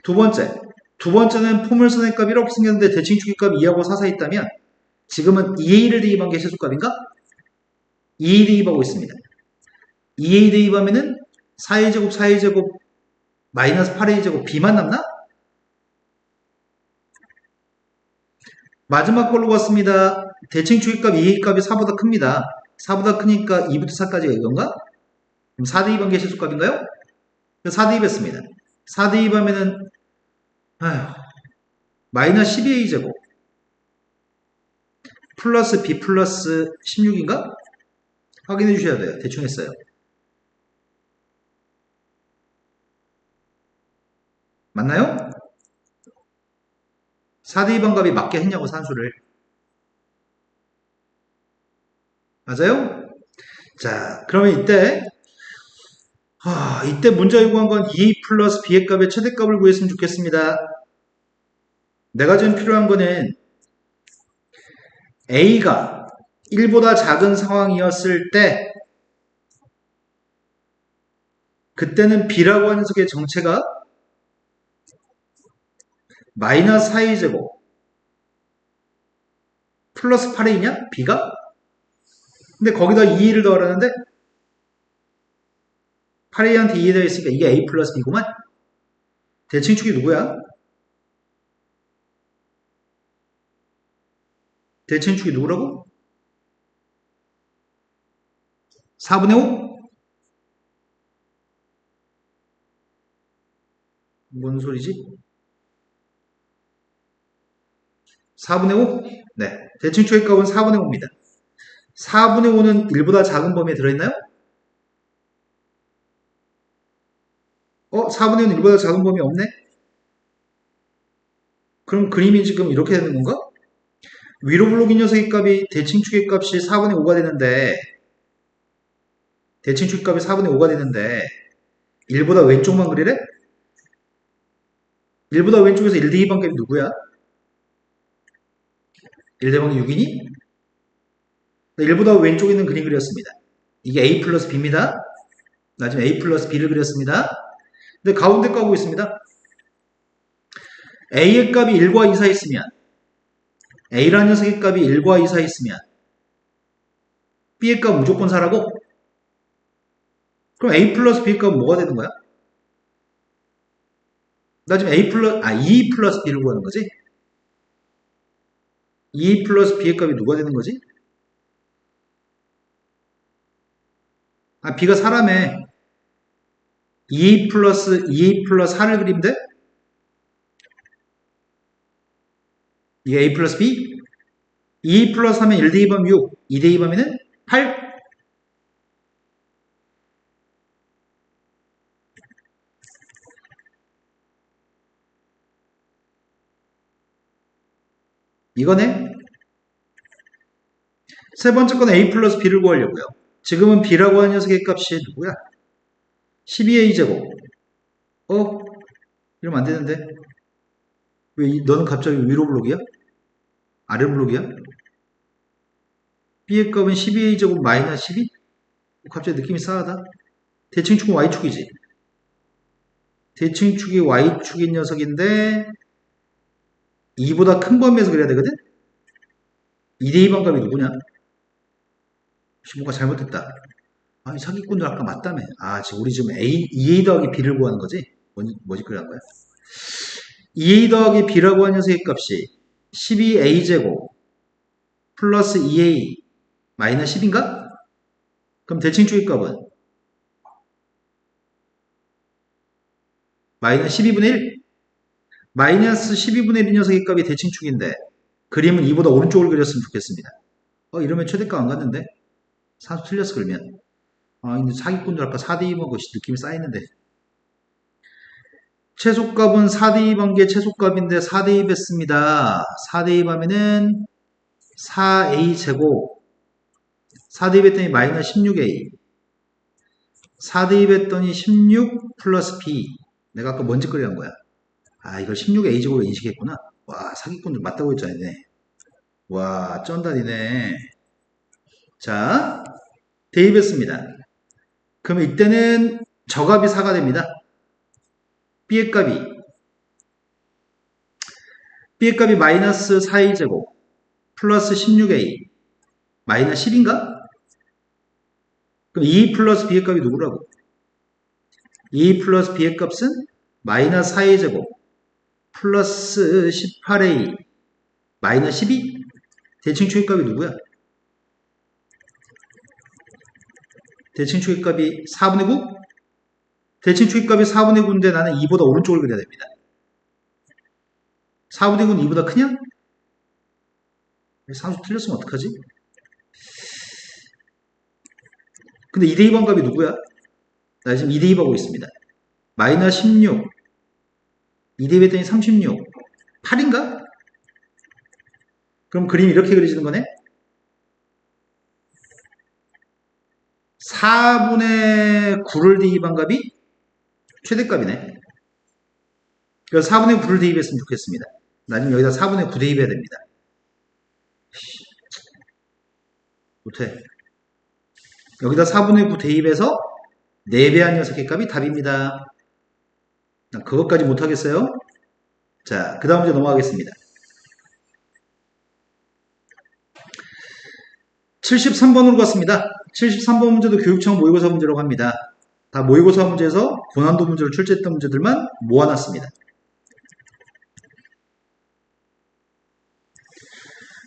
두 번째는 포물선의 값이 이렇게 생겼는데 대칭축의 값이 2하고 4 사이 있다면 지금은 2a를 대입한 게 최소값인가? 2a 대입하고 있습니다. 2a 대입하면은 4a제곱 4a제곱 마이너스 8a제곱 b만 남나? 마지막 걸로 봤습니다. 대칭축의 값 2a 값이 4보다 큽니다. 4보다 크니까 2부터 4까지가 이건가? 그럼 4 대입한 게 최소값인가요? 4 대입했습니다. 4 대입하면은 마이너스 12a제곱 플러스 b 플러스 16인가? 확인해 주셔야 돼요. 대충 했어요. 맞나요? 4대2 반값이 맞게 했냐고 산수를. 맞아요? 자, 그러면 이때 문제 요구한 건 2a 플러스 b의 값의 최대값을 구했으면 좋겠습니다. 내가 지금 필요한 거는 a가 1보다 작은 상황이었을 때 그때는 b라고 하는 녀석의 정체가 마이너스 4a제곱 플러스 8a냐? b가? 근데 거기다 2a를 더하라는데 8a한테 2에 더했으니까 이게 a 플러스 b구만. 대칭축이 누구야? 대칭축이 누구라고? 4분의 5? 뭔 소리지? 4분의 5? 네. 대칭축의 값은 4분의 5입니다. 4분의 5는 1보다 작은 범위에 들어있나요? 4분의 5는 1보다 작은 범위 없네? 그럼 그림이 지금 이렇게 되는 건가? 위로 블록인 녀석의 값이 대칭축의 값이 4분의 5가 되는데 대칭축의 값이 4분의 5가 되는데 1보다 왼쪽만 그리래? 1보다 왼쪽에서 1 대입한 값이 누구야? 1 대방이 6이니? 1보다 왼쪽에 있는 그림 그렸습니다. 이게 a 플러스 b입니다. 나 지금 a 플러스 b를 그렸습니다. 근데 가운데 까고 있습니다. a의 값이 1과 2 사이 있으면 a라는 녀석의 값이 1과 2 사이 있으면 b의 값 무조건 4라고? 그럼 a 플러스 b의 값은 뭐가 되는 거야? 나 지금 2 플러스 b를 구하는 거지? 2 플러스 b의 값이 누가 되는 거지? b가 4라며 2 플러스 4를 그리면 돼? 이게 a 플러스 b? 2 플러스 하면 1 대입하면 6, 2 대입하면 8? 이거네? 세 번째 건 a 플러스 b를 구하려고요. 지금은 b라고 하는 녀석의 값이 누구야? 12a제곱. 이러면 안 되는데. 왜 너는 갑자기 위로 블록이야? 아래 블록이야? b의 값은 12a제곱 마이너스 12? 갑자기 느낌이 싸하다. 대칭축은 y축이지. 대칭축이 y축인 녀석인데 2보다 큰 범위에서 그려야 되거든? 2대2 반값이 누구냐? 혹시 뭔가 잘못했다. 이 사기꾼들 아까 맞다며. 지금 우리 지금 2a 더하기 b를 구하는 거지? 뭐지 그러는 거야? 2a 더하기 b라고 하는 녀석의 값이 12a제곱 플러스 2a 마이너스 10인가? 그럼 대칭축의 값은 마이너스 12분의 1? 마이너스 12분의 1 녀석의 값이 대칭축인데 그림은 2보다 오른쪽을 그렸으면 좋겠습니다. 이러면 최대값 안 갔는데? 산수 틀렸어 그러면. 근데 사기꾼들 아까 4대2번 것이 느낌이 쌓이는데. 최소값은 4대2 번개 최소값인데 4대2 했습니다. 4대2 하면은 4a 제곱 4대2 했더니 마이너스 16a 4대2 했더니 16 플러스 b 내가 아까 뭔 짓거리 한 거야. 이걸 16a 제곱으로 인식했구나. 와 사기꾼들 맞다고 했잖아요. 와 쩐다리네. 자 대입했습니다. 그러면 이때는 저 값이 4가 됩니다. b의 값이 마이너스 4a 제곱 플러스 16a 마이너스 10인가? 그럼 2 플러스 b의 값이 누구라고? 2 플러스 b의 값은 마이너스 4a 제곱 플러스 18a 마이너스 12? 대칭축의 값이 누구야? 대칭축의 값이 4분의 9? 대칭축의 값이 4분의 9인데 나는 2보다 오른쪽을 그려야 됩니다. 4분의 9는 2보다 크냐? 산수 틀렸으면 어떡하지? 근데 2대2번 값이 누구야? 나 지금 2대2 하고 있습니다. 마이너스 16 2대2 했더니 36 8인가? 그럼 그림이 이렇게 그려지는 거네? 4분의 9를 대입한 값이 최대값이네. 그래서 4분의 9를 대입했으면 좋겠습니다. 나중에 여기다 4분의 9 대입해야 됩니다. 못해. 여기다 4분의 9 대입해서 4배한 녀석의 값이 답입니다. 그것까지 못하겠어요? 자, 그 다음 문제 넘어가겠습니다. 73번으로 갔습니다. 73번 문제도 교육청 모의고사 문제라고 합니다. 다 모의고사 문제에서 고난도 문제로 출제했던 문제들만 모아놨습니다.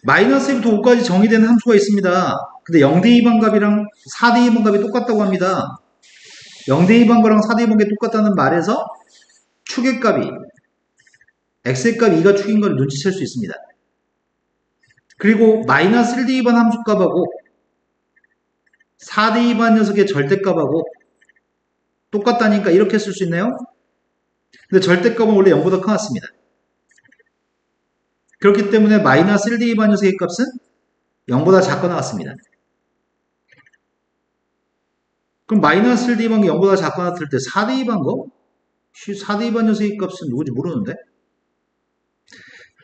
마이너스 1부터 5까지 정의되는 함수가 있습니다. 근데 0대2번 값이랑 4대2번 값이 똑같다고 합니다. 0대2번 값이랑 4대2번 값이 똑같다는 말에서 축의 값이 x의 값이 2가 축인 걸 눈치챌 수 있습니다. 그리고 마이너스 1대2번 함수값하고 4대2번 녀석의 절대값하고 똑같다니까 이렇게 쓸 수 있네요. 근데 절대값은 원래 0보다 커놨습니다. 그렇기 때문에 마이너스 1대2번 녀석의 값은 0보다 작거 나왔습니다. 그럼 마이너스 1대2번 게 0보다 작거 나왔을 때 4대2번 거? 4대2번 녀석의 값은 누구지 모르는데?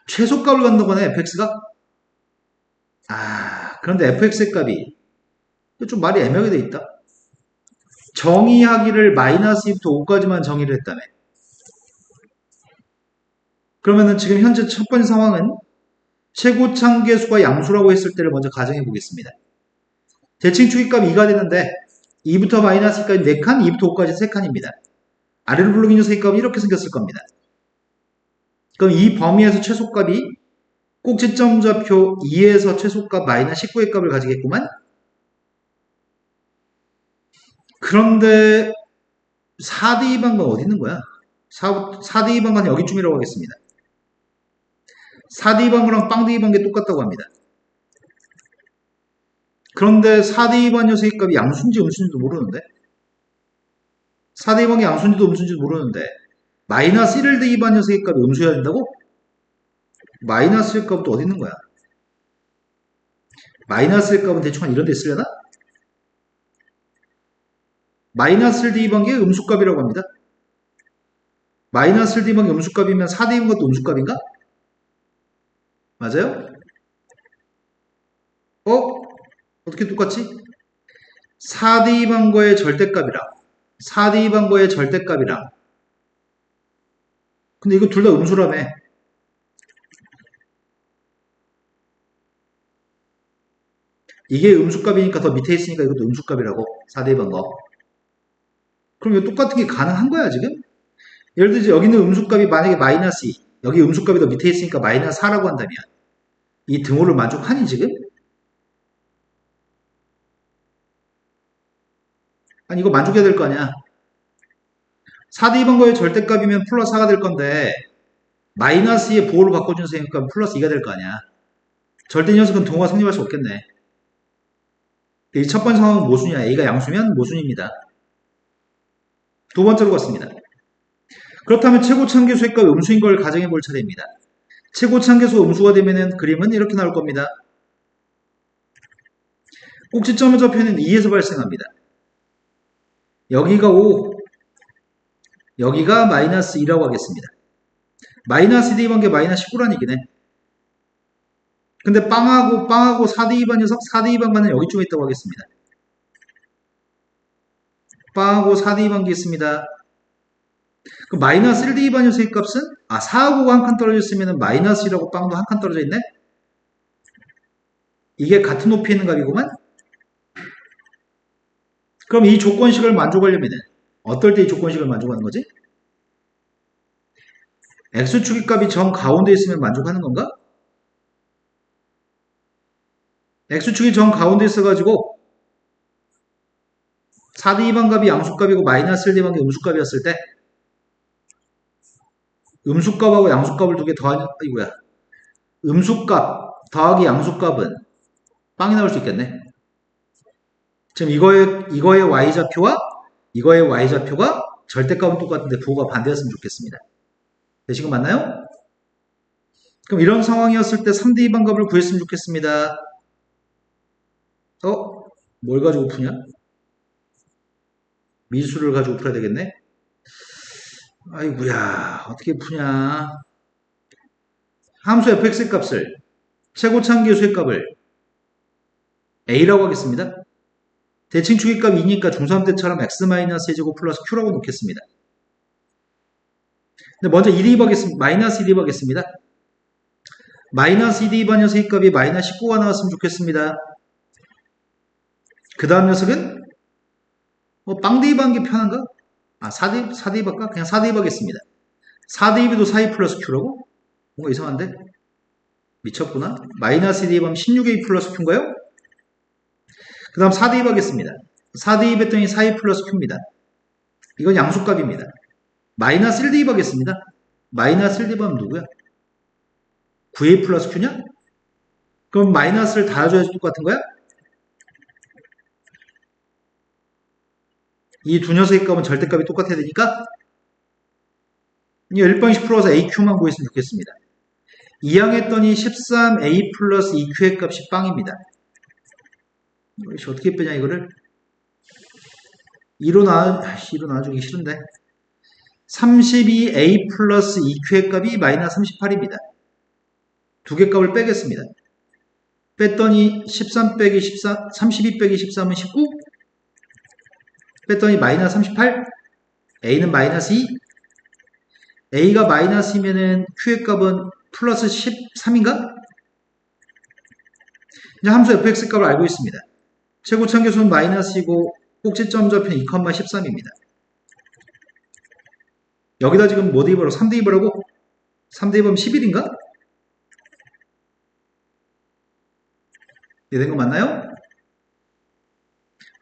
최소값을 갖는 거네 fx가? 그런데 fx의 값이 좀 말이 애매하게 돼 있다. 정의하기를 마이너스 2부터 5까지만 정의를 했다며. 그러면은 지금 현재 첫 번째 상황은 최고창계수가 양수라고 했을 때를 먼저 가정해 보겠습니다. 대칭축의 값이 2가 되는데 2부터 마이너스 2까지 4칸, 2부터 5까지 3칸입니다. 아래로 불러긴 녀석의 값이 이렇게 생겼을 겁니다. 그럼 이 범위에서 최소값이 꼭지점좌표 2에서 최소값 마이너스 19의 값을 가지겠구만. 그런데 4대2 방은 어디 있는 거야? 4대2 방은 여기쯤이라고 하겠습니다. 4대2 방이랑 빵대2 방이 똑같다고 합니다. 그런데 4대2 방 녀석의 값이 양수인지 음수인지도 모르는데 4대2 방이 양수인지도 음수인지도 모르는데 마이너스 1을 대입한 녀석의 값이 음수여야 된다고? 마이너스의 값은 또 어디 있는 거야? 마이너스의 값은 대충 한 이런 데 있으려나? 마이너스를 대입한 게 음수값이라고 합니다. 마이너스를 대입한 게 음수값이면 4대입은 것도 음수값인가? 맞아요? 어떻게 똑같지? 4대입한 거의 절대값이랑 4대입한 거의 절대값이랑 근데 이거 둘 다 음수라며. 이게 음수값이니까 더 밑에 있으니까 이것도 음수값이라고 4대입한 거. 그럼 이거 똑같은 게 가능한 거야 지금? 예를 들어서 여기 있는 음수값이 만약에 마이너스 2 여기 음수값이 더 밑에 있으니까 마이너스 4라고 한다면 이 등호를 만족하니 지금? 아니 이거 만족해야 될 거 아니야. 4대2번 거의 절대값이면 플러스 4가 될 건데 마이너스 2의 보호를 바꿔주는 셈이니까 플러스 2가 될 거 아니야. 절대 이 녀석은 동호가 성립할 수 없겠네. 이 첫 번째 상황은 모순이야. A가 양수면 모순입니다. 두 번째로 갔습니다. 그렇다면 최고차함계수의 값이 음수인 걸 가정해 볼 차례입니다. 최고차함계수가 음수가 되면은 그림은 이렇게 나올 겁니다. 꼭지점의 좌표는 2에서 발생합니다. 여기가 5, 여기가 마이너스 2라고 하겠습니다. 마이너스 2 대입한 게 마이너스 19란 얘기네. 근데 빵하고 4 대입한 녀석 4 대입한 은 여기쯤에 있다고 하겠습니다. 빵하고 4 대입한 게 있습니다. 그 마이너스 1 대입한 녀석의 값은 4하고 한 칸 떨어져 있으면 마이너스 1하고 빵도 한 칸 떨어져 있네. 이게 같은 높이에 있는 값이구만. 그럼 이 조건식을 만족하려면 어떨 때 이 조건식을 만족하는 거지? x축의 값이 정 가운데 있으면 만족하는 건가? x축이 정 가운데 있어가지고 4 대입한 값이 양수값이고 마이너스 1 대입한 게 음수값이었을 때 음수값하고 양수값을 두 개 더하는 이거야. 음수값 더하기 양수값은 빵이 나올 수 있겠네. 지금 이거의 y좌표와 이거의 y좌표가 절대값은 똑같은데 부호가 반대였으면 좋겠습니다. 되신 거 맞나요? 그럼 이런 상황이었을 때 3대 2반 값을 구했으면 좋겠습니다. 뭘 가지고 푸냐? 미수를 가지고 풀어야 되겠네. 아이구야, 어떻게 푸냐? 함수 fx의 값을 최고차함계수의 값을 a라고 하겠습니다. 대칭축의 값 2니까 중3 때처럼 x-세제곱 플러스 q라고 놓겠습니다. 근데 먼저 2 대입하겠습니다. 마이너스 2 대입하겠습니다. 마이너스 2 대입한 녀석의 값이 마이너스 19가 나왔으면 좋겠습니다. 그 다음 녀석은 빵 대입한 게 편한가? 4 대입할까? 그냥 4 대입하겠습니다. 4 대입에도 4a 플러스 q라고? 뭔가 이상한데? 미쳤구나. 마이너스 2 대입하면 16a 플러스 q인가요? 그 다음 4 대입하겠습니다. 4 대입했더니 4a 플러스 q입니다. 이건 양수값입니다. 마이너스 1 대입하겠습니다. 마이너스 1 대입하면 누구야? 9a 플러스 q냐? 그럼 마이너스를 달아줘야지 똑같은 거야? 이 두 녀석의 값은 절대값이 똑같아야 되니까 이 일방식 풀어서 aq만 구했으면 좋겠습니다. 이항했더니 13a 플러스 2q의 값이 빵입니다. 이것이 어떻게 빼냐 이거를 2로 나눠주기 싫은데 32a 플러스 2q의 값이 마이너스 38입니다. 두 개 값을 빼겠습니다. 뺐더니 13 빼기 14, 32 빼기 13은 19 뺐더니 마이너스 38 a는 마이너스 2 a가 마이너스이면은 q의 값은 플러스 13인가? 이제 함수 fx 값을 알고 있습니다. 최고차함계수는 마이너스이고 꼭지점 좌표는 2,13입니다. 여기다 지금 뭐 대입하라고? 3 대입하라고? 3 대입하면 11인가? 이해된 거 맞나요?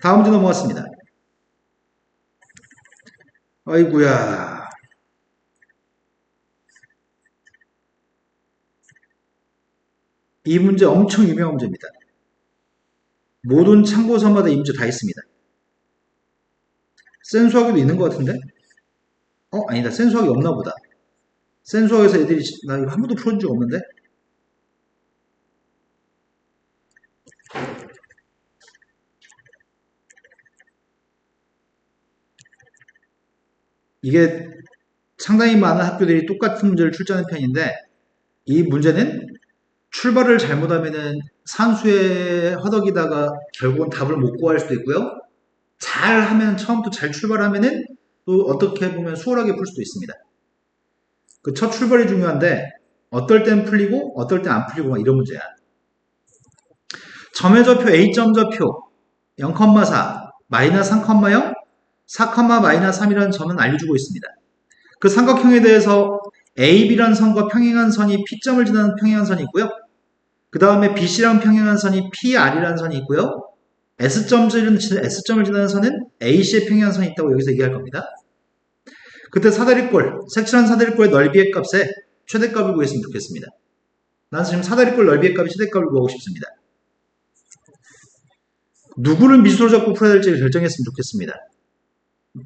다음 문제 넘어갔습니다. 아이구야. 이 문제 엄청 유명한 문제입니다. 모든 참고서마다 이 문제 다 있습니다. 센수학에도 있는 것 같은데? 아니다. 센수학이 없나 보다. 센수학에서 애들이 나 이거 한 번도 풀어준 적 없는데? 이게 상당히 많은 학교들이 똑같은 문제를 출제하는 편인데 이 문제는 출발을 잘못하면은 산수에 허덕이다가 결국은 답을 못 구할 수도 있고요. 잘하면 처음부터 잘 출발하면은 또 어떻게 보면 수월하게 풀 수도 있습니다. 그 첫 출발이 중요한데 어떨 땐 풀리고 어떨 땐 안 풀리고 막 이런 문제야. 점의 좌표 A점 좌표 0,4 마이너스 3,0 4, 마이너스 3이라는 점은 알려주고 있습니다. 그 삼각형에 대해서 AB라는 선과 평행한 선이 P점을 지나는 평행한 선이 있고요. 그 다음에 BC랑 평행한 선이 PR이라는 선이 있고요. S점을 지나는 선은 AC의 평행한 선이 있다고 여기서 얘기할 겁니다. 그때 사다리꼴, 색칠한 사다리꼴의 넓이의 값에 최대값을 구했으면 좋겠습니다. 난 지금 사다리꼴 넓이의 값이 최대값을 구하고 싶습니다. 누구를 미수로 잡고 풀어야 될지 결정했으면 좋겠습니다.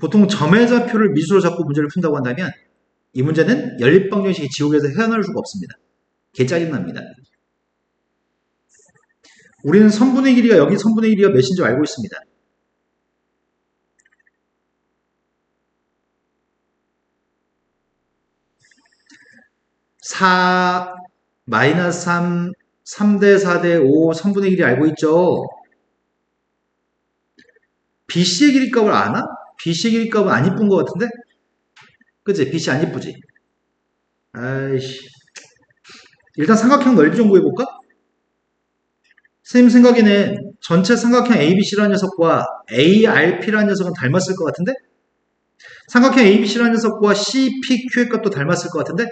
보통 점의 좌표를 미수로 잡고 문제를 푼다고 한다면 이 문제는 연립방정식이 지옥에서 헤어나올 수가 없습니다. 개 짜증납니다. 우리는 선분의 길이가 여기 선분의 길이가 몇인 줄 알고 있습니다. 마이너스 3, 3대 4대 5 선분의 길이 알고 있죠? BC의 길이값을 아나? BC의 길이값은 안 이쁜 것 같은데? 그치? BC 안 이쁘지? 아이씨. 일단 삼각형 넓이 좀 구해볼까? 선생님 생각에는 전체 삼각형 ABC라는 녀석과 ARP라는 녀석은 닮았을 것 같은데? 삼각형 ABC라는 녀석과 CPQ의 값도 닮았을 것 같은데?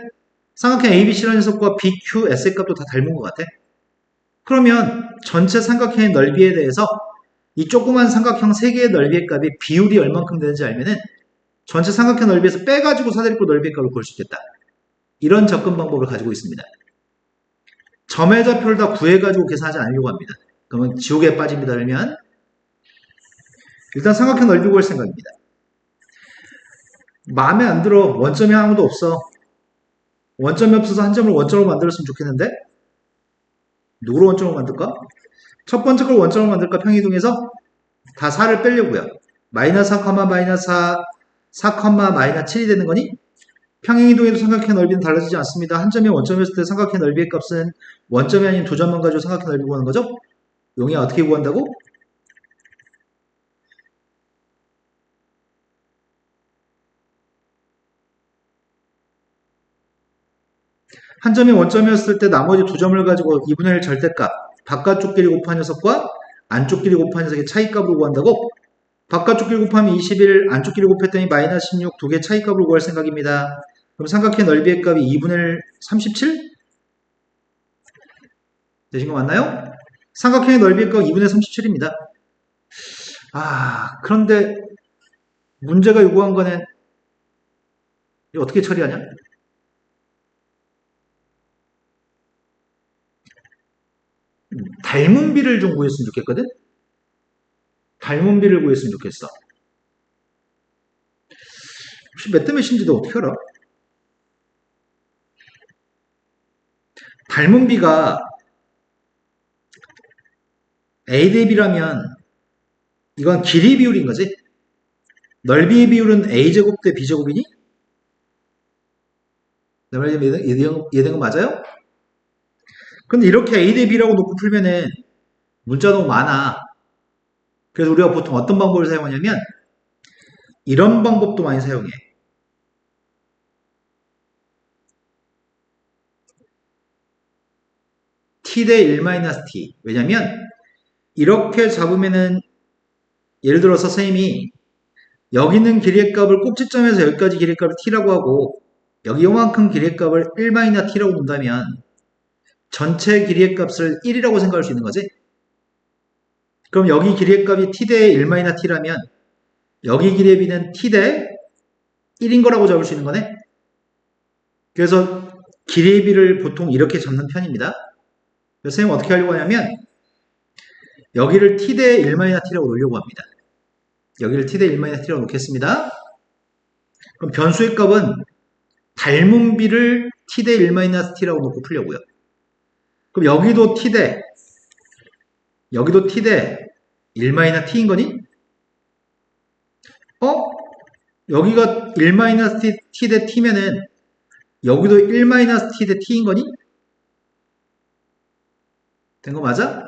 삼각형 ABC라는 녀석과 BQS의 값도 다 닮은 것 같아. 그러면 전체 삼각형의 넓이에 대해서 이 조그만 삼각형 3개의 넓이의 값이 비율이 얼만큼 되는지 알면은 전체 삼각형 넓이에서 빼가지고 사다리꼴 넓이의 값을 구할 수 있겠다. 이런 접근 방법을 가지고 있습니다. 점의 좌표를 다 구해가지고 계산하지 않으려고 합니다. 그러면 지옥에 빠집니다. 그러면 일단 삼각형 넓이 구할 생각입니다. 마음에 안 들어. 원점이 아무도 없어. 원점이 없어서 한 점을 원점으로 만들었으면 좋겠는데 누구로 원점으로 만들까? 첫 번째 걸 원점으로 만들까? 평이동에서 다 4를 빼려고요. 마이너스 4, 마이너스 4, 4, 마이너스 7이 되는 거니? 평행이동에도 삼각형 넓이는 달라지지 않습니다. 한 점이 원점이었을 때 삼각형 넓이의 값은 원점이 아닌 두 점만 가지고 삼각형 넓이 구하는 거죠? 용이야 어떻게 구한다고? 한 점이 원점이었을 때 나머지 두 점을 가지고 2분의 1 절대값 바깥쪽 길이 곱한 녀석과 안쪽 길이 곱한 녀석의 차이값으로 구한다고? 바깥쪽 길이 곱하면 21, 안쪽 길이 곱했더니 마이너스 16 두 개 차이값으로 구할 생각입니다. 그럼 삼각형 넓이의 값이 2분의 1 37? 되신 거 맞나요? 삼각형의 넓이의 값 2분의 37입니다. 그런데 문제가 요구한 거는 이거 어떻게 처리하냐? 닮은 비를 좀 구했으면 좋겠거든? 닮은 비를 구했으면 좋겠어. 혹시 몇 대 몇인지도 어떻게 알아? 닮은 비가 A 대 B라면 이건 길이 비율인 거지? 넓이의 비율은 A제곱 대 B제곱이니? 내 말 이해된 거 맞아요? 근데 이렇게 A 대 B라고 놓고 풀면은 문자 너무 많아. 그래서 우리가 보통 어떤 방법을 사용하냐면 이런 방법도 많이 사용해. t 대 1-t. 왜냐면 이렇게 잡으면은 예를 들어서 선생님이 여기 있는 길이의 값을 꼭지점에서 여기까지 길이의 값을 t라고 하고 여기 요만큼 길이의 값을 1-t라고 본다면 전체 길이의 값을 1이라고 생각할 수 있는 거지. 그럼 여기 길이의 값이 t 대 1-t라면 여기 길이의 b는 t 대 1인 거라고 잡을 수 있는 거네. 그래서 길이의 b를 보통 이렇게 잡는 편입니다. 그래서 선생님 어떻게 하려고 하냐면 여기를 t 대 1-t라고 놓으려고 합니다. 여기를 t 대 1-t라고 놓겠습니다. 그럼 변수의 값은 닮은 b를 t 대 1-t라고 놓고 풀려고요. 그럼 여기도 t 대 1-t인 거니? 여기가 1-t 대 t면은 여기도 1-t 대 t인 거니? 된 거 맞아?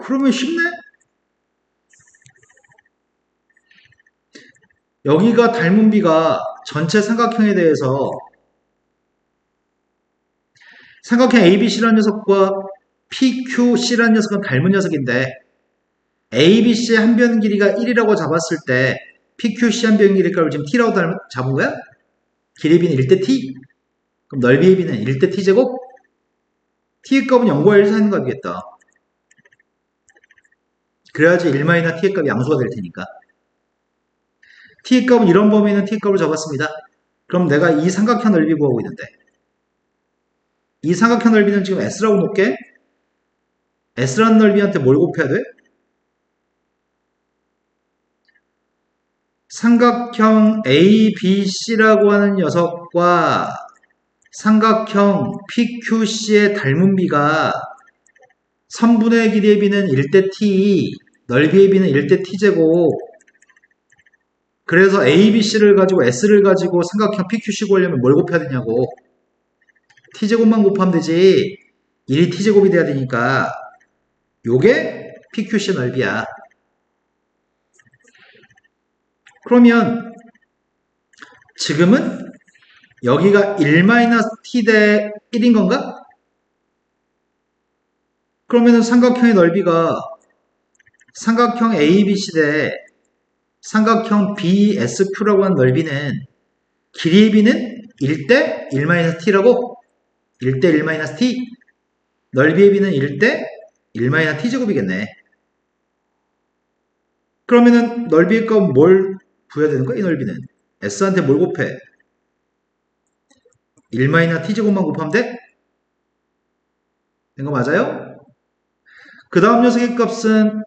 그러면 쉽네? 여기가 닮은 비가 전체 삼각형에 대해서 삼각형 ABC라는 녀석과 PQC라는 녀석은 닮은 녀석인데 ABC의 한 변 길이가 1이라고 잡았을 때 PQC 한 변 길이 값을 지금 T라고 잡은 거야? 길이 B는 1대 T? 그럼 넓이의 B는 1대 T제곱? T의 값은 0과 1 사이인 값이겠다. 그래야지 1마이너스 t의 값이 양수가 될 테니까. t의 값은 이런 범위는 t의 값을 잡았습니다. 그럼 내가 이 삼각형 넓이 구하고 있는데 이 삼각형 넓이는 지금 s라고 놓을게. s라는 넓이한테 뭘 곱해야 돼? 삼각형 ABC라고 하는 녀석과 삼각형 PQC의 닮은 비가 선분의 길이의 비는 1대 t, 넓이의 비는 1대 t제곱. 그래서 ABC를 가지고 S를 가지고 삼각형 PQC 구하려면 뭘 곱해야 되냐고. t제곱만 곱하면 되지. 1이 t제곱이 돼야 되니까 요게 PQC 넓이야. 그러면 지금은 여기가 1-t 대 1인 건가? 그러면 삼각형의 넓이가 삼각형 ABC 대 삼각형 BSQ라고 하는 넓이는 길이의 비는 1대 1-t라고? 1대 1-t? 넓이의 비는 1대 1-t제곱이겠네. 그러면은 넓이의 값은 뭘 구해야 되는 거야? 이 넓이는 S한테 뭘 곱해? 1-t제곱만 곱하면 돼? 된 거 맞아요? 그 다음 녀석의 값은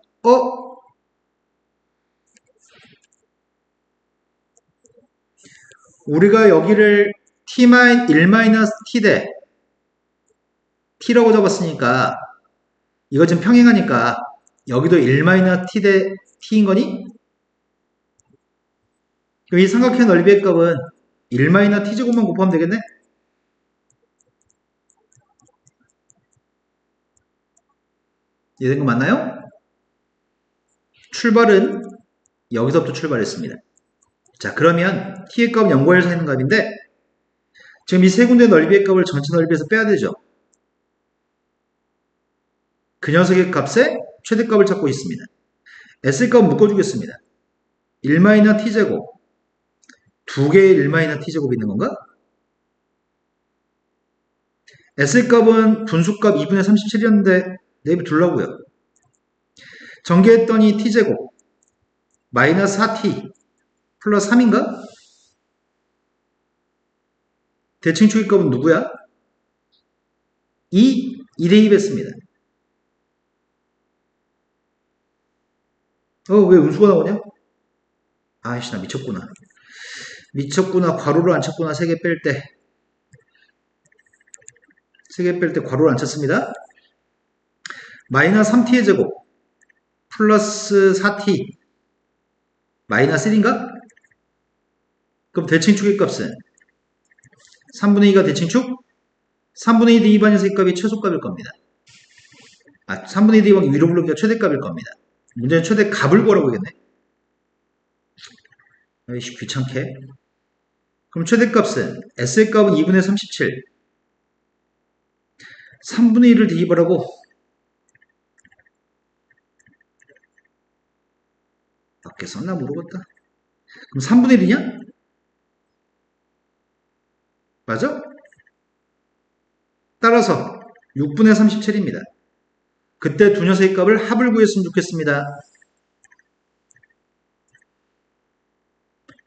우리가 여기를 1-t 대 t라고 잡았으니까 이거 지금 평행하니까 여기도 1-t 대 t인 거니? 그럼 이 삼각형 넓이의 값은 1-t제곱만 곱하면 되겠네? 이해된 거 맞나요? 출발은 여기서부터 출발했습니다. 자, 그러면 t의 값은 0과 1 사이 있는 값인데 지금 이 세 군데 넓이의 값을 전체 넓이에서 빼야 되죠. 그 녀석의 값의 최대값을 찾고 있습니다. s의 값은 묶어주겠습니다. 1-t제곱 두 개의 1-t제곱이 있는 건가? s의 값은 분수값 2분의 37이었는데 내비 둘라고요. 전개했더니 t제곱 마이너스 4t 플러스 3인가? 대칭축의 값은 누구야? 2 대입했습니다. 왜 음수가 나오냐? 아이씨, 나 미쳤구나. 미쳤구나. 괄호를 안 쳤구나. 3개 뺄 때. 3개 뺄 때 괄호를 안 쳤습니다. 마이너스 3t의 제곱 플러스 4t 마이너스 1인가? 그럼 대칭축의 값은 3분의 2가 대칭축? 3분의 2 대입한 녀석의 값이 최소값일 겁니다. 3분의 2 대입한 게 위로 부르기가 최대값일 겁니다. 문제는 최대값을 구하라고 하겠네. 아이씨, 귀찮게. 그럼 최대값은 S의 값은 2분의 37 3분의 1을 대입하라고. 밖에 썼나 모르겠다. 그럼 3분의 1이냐? 맞아? 따라서 6분의 37입니다. 그때 두 녀석의 값을 합을 구했으면 좋겠습니다.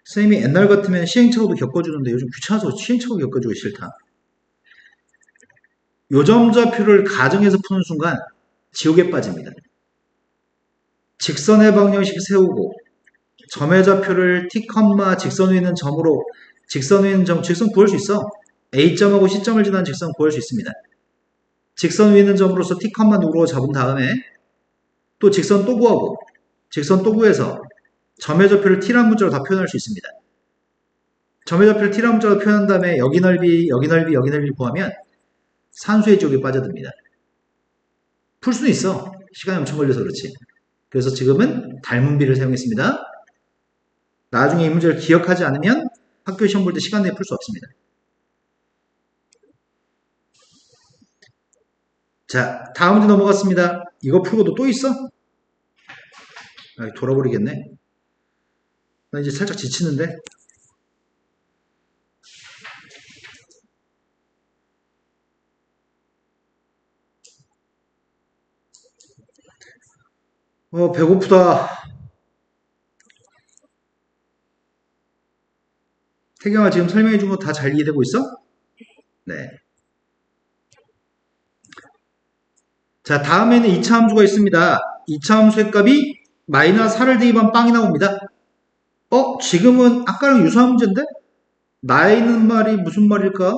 선생님이 옛날 같으면 시행착오도 겪어주는데 요즘 귀찮아서 시행착오 겪어주기 싫다. 요점좌표를 가정에서 푸는 순간 지옥에 빠집니다. 직선의 방정식 세우고 점의 좌표를 t, 직선 위에 있는 점으로 직선 위에 있는 점, 직선 구할 수 있어. A점하고 C점을 지나는 직선 구할 수 있습니다. 직선 위에 있는 점으로서 t, 누르고 잡은 다음에 또 직선 또 구하고 직선 또 구해서 점의 좌표를 t라는 문자로 다 표현할 수 있습니다. 점의 좌표를 t라는 문자로 표현한 다음에 여기 넓이, 여기 넓이, 여기 넓이 구하면 산수의 지옥에 빠져듭니다. 풀 수는 있어. 시간이 엄청 걸려서 그렇지. 그래서 지금은 닮은 비를 사용했습니다. 나중에 이 문제를 기억하지 않으면 학교 시험 볼 때 시간 내에 풀 수 없습니다. 자, 다음 문제 넘어갔습니다. 이거 풀고도 또 있어? 돌아버리겠네. 나 이제 살짝 지치는데. 배고프다. 태경아, 지금 설명해 준 거 다 잘 이해되고 있어? 네. 자, 다음에는 2차 함수가 있습니다. 2차 함수의 값이 마이너스 4를 대입한 빵이 나옵니다. 지금은 아까랑 유사한 문제인데? 나이는 말이 무슨 말일까?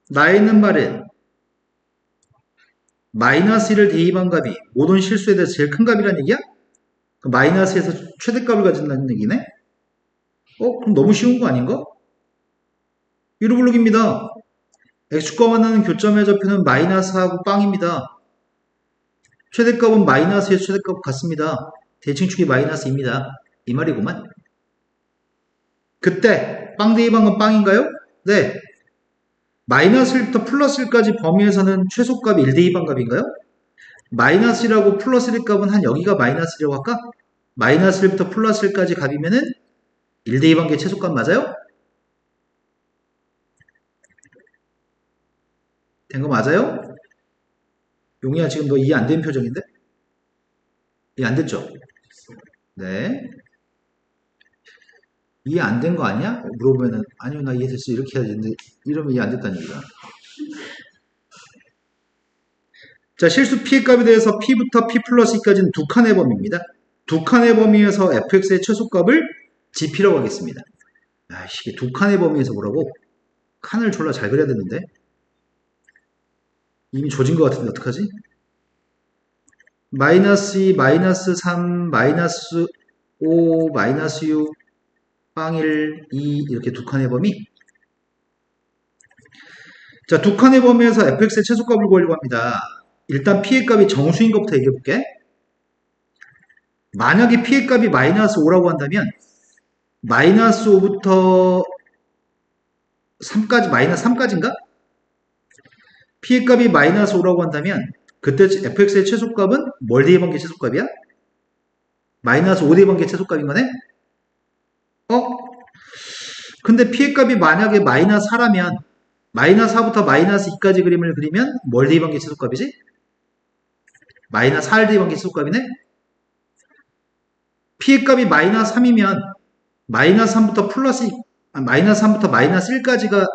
나이는 말은 마이너스 1을 대입한 값이 모든 실수에 대해서 제일 큰 값이란 얘기야? 그 마이너스에서 최대값을 가진다는 얘기네? 그럼 너무 쉬운 거 아닌가? 1호블록입니다. x축과 만나는 교점의 좌표는 마이너스하고 빵입니다. 최대값은 마이너스에서 최대값 같습니다. 대칭축이 마이너스입니다. 이 말이구만. 그때 빵 대입한 건 빵인가요? 네. 마이너스 1부터 플러스 1까지 범위에서는 최소값이 1 대입한 값인가요? 마이너스 1하고 플러스 1 값은 한 여기가 마이너스 1이라고 할까? 마이너스 1부터 플러스 1까지 값이면은 1 대입한 게 최소값 맞아요? 된 거 맞아요? 용이야, 지금 너 이해 안 된 표정인데? 이해 안 됐죠? 네. 이해 안 된 거 아니야? 물어보면은 아니요, 나 이해됐어, 이렇게 해야지. 근데 이러면 이해 안 됐다는 얘기야. 자, 실수 p의 값에 대해서 p부터 p 플러스 2까지는 두 칸의 범위입니다. 두 칸의 범위에서 fx의 최소값을 gp라고 하겠습니다. 이게 두 칸의 범위에서 뭐라고? 칸을 졸라 잘 그려야 되는데 이미 조진 것 같은데 어떡하지? 마이너스 2, 마이너스 3, 마이너스 5, 마이너스 6, 빵 1, 2 이렇게 두 칸의 범위. 자, 두 칸의 범위에서 fx의 최소값을 구하려고 합니다. 일단 p의 값이 정수인 것부터 얘기해 볼게. 만약에 p의 값이 마이너스 5라고 한다면 마이너스 5부터 3까지, 마이너스 3까지인가? p의 값이 마이너스 5라고 한다면 그때 fx의 최소값은 뭘 대입한 게 최소값이야? 마이너스 5 대입한 게 최소값인 거네? 근데 p의 값이 만약에 마이너스 4라면 마이너스 4부터 마이너스 2까지 그림을 그리면 뭘 대입한 게 최소값이지? 마이너스 4를 대입한 게 최소값이네? p의 값이 마이너스 3이면 마이너스 3부터 플러스 마이너스 3부터 마이너스 1까지가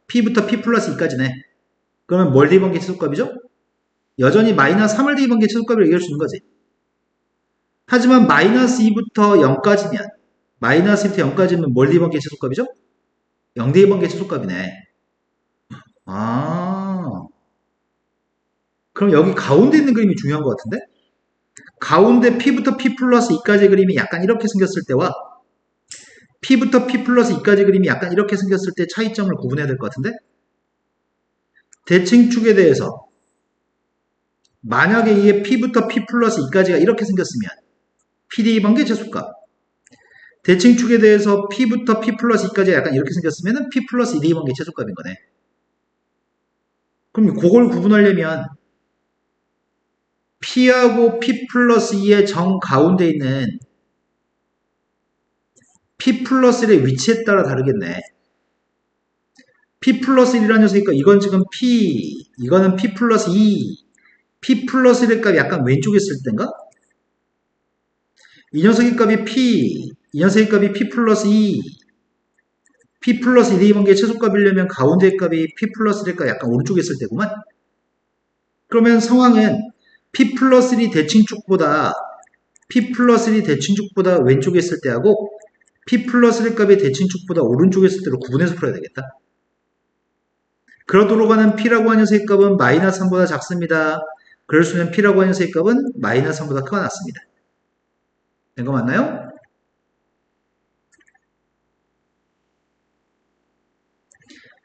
p부터 p 플러스 2까지네. 그러면 뭘 대입한 게 최소값이죠? 여전히 마이너스 3을 대입한 게 최소값이라고 얘기할 수 있는 거지. 하지만 마이너스 2부터 0까지면 마이너스 2부터 0까지면 뭘 대입한 게 최소값이죠? 0 대입한 게 최소값이네. 그럼 여기 가운데 있는 그림이 중요한 것 같은데? 가운데 p부터 p 플러스 2까지 그림이 약간 이렇게 생겼을 때와 p부터 p 플러스 2까지 그림이 약간 이렇게 생겼을 때 차이점을 구분해야 될 것 같은데? 대칭축에 대해서 만약에 이게 p부터 p 플러스 2까지가 이렇게 생겼으면 p 대입한 게 최소값. 대칭축에 대해서 p부터 p 플러스 2까지가 약간 이렇게 생겼으면 p 플러스 2 대입한 게 최소값인 거네. 그럼 그걸 구분하려면 p하고 p 플러스 2의 정 가운데 있는 p 플러스 1의 위치에 따라 다르겠네. p 플러스 1이라는 녀석이니까 이건 지금 p, 이거는 p 플러스 2, p 플러스 1의 값이 약간 왼쪽에 있을 때인가? 이 녀석의 값이 p, 이 녀석의 값이 p 플러스 2, p 플러스 2 대입한 게 최소값이려면 가운데의 값이 p 플러스 1의 값이 약간 오른쪽에 있을 때구만. 그러면 상황은 p 플러스 1이 대칭축보다 p 플러스 1이 대칭축보다 왼쪽에 있을 때하고 p 플러스 1 값이 대칭축보다 오른쪽에 있을 때로 구분해서 풀어야 되겠다. 그러도록 하는 p라고 하는 녀석의 값은 마이너스 3보다 작습니다. 그럴 수 있는 p라고 하는 녀석의 값은 마이너스 3보다 크거나 같습니다. 된 거 맞나요?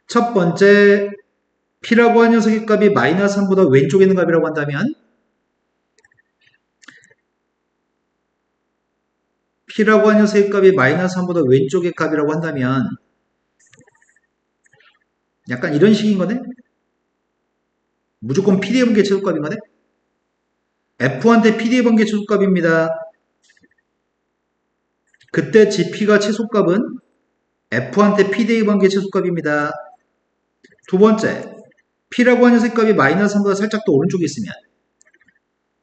첫 번째, p라고 하는 녀석의 값이 마이너스 3보다 왼쪽에 있는 값이라고 한다면 p라고 하는 녀석의 값이 마이너스 3보다 왼쪽의 값이라고 한다면 약간 이런 식인 거네? 무조건 p 대입한 게 최소값인 거네? f한테 p 대입한 게 최소값입니다. 그때 gp가 최소값은 f한테 p 대입한 게 최소값입니다. 두 번째, P라고 하는 녀석 값이 마이너스 3보다 살짝 더 오른쪽에 있으면,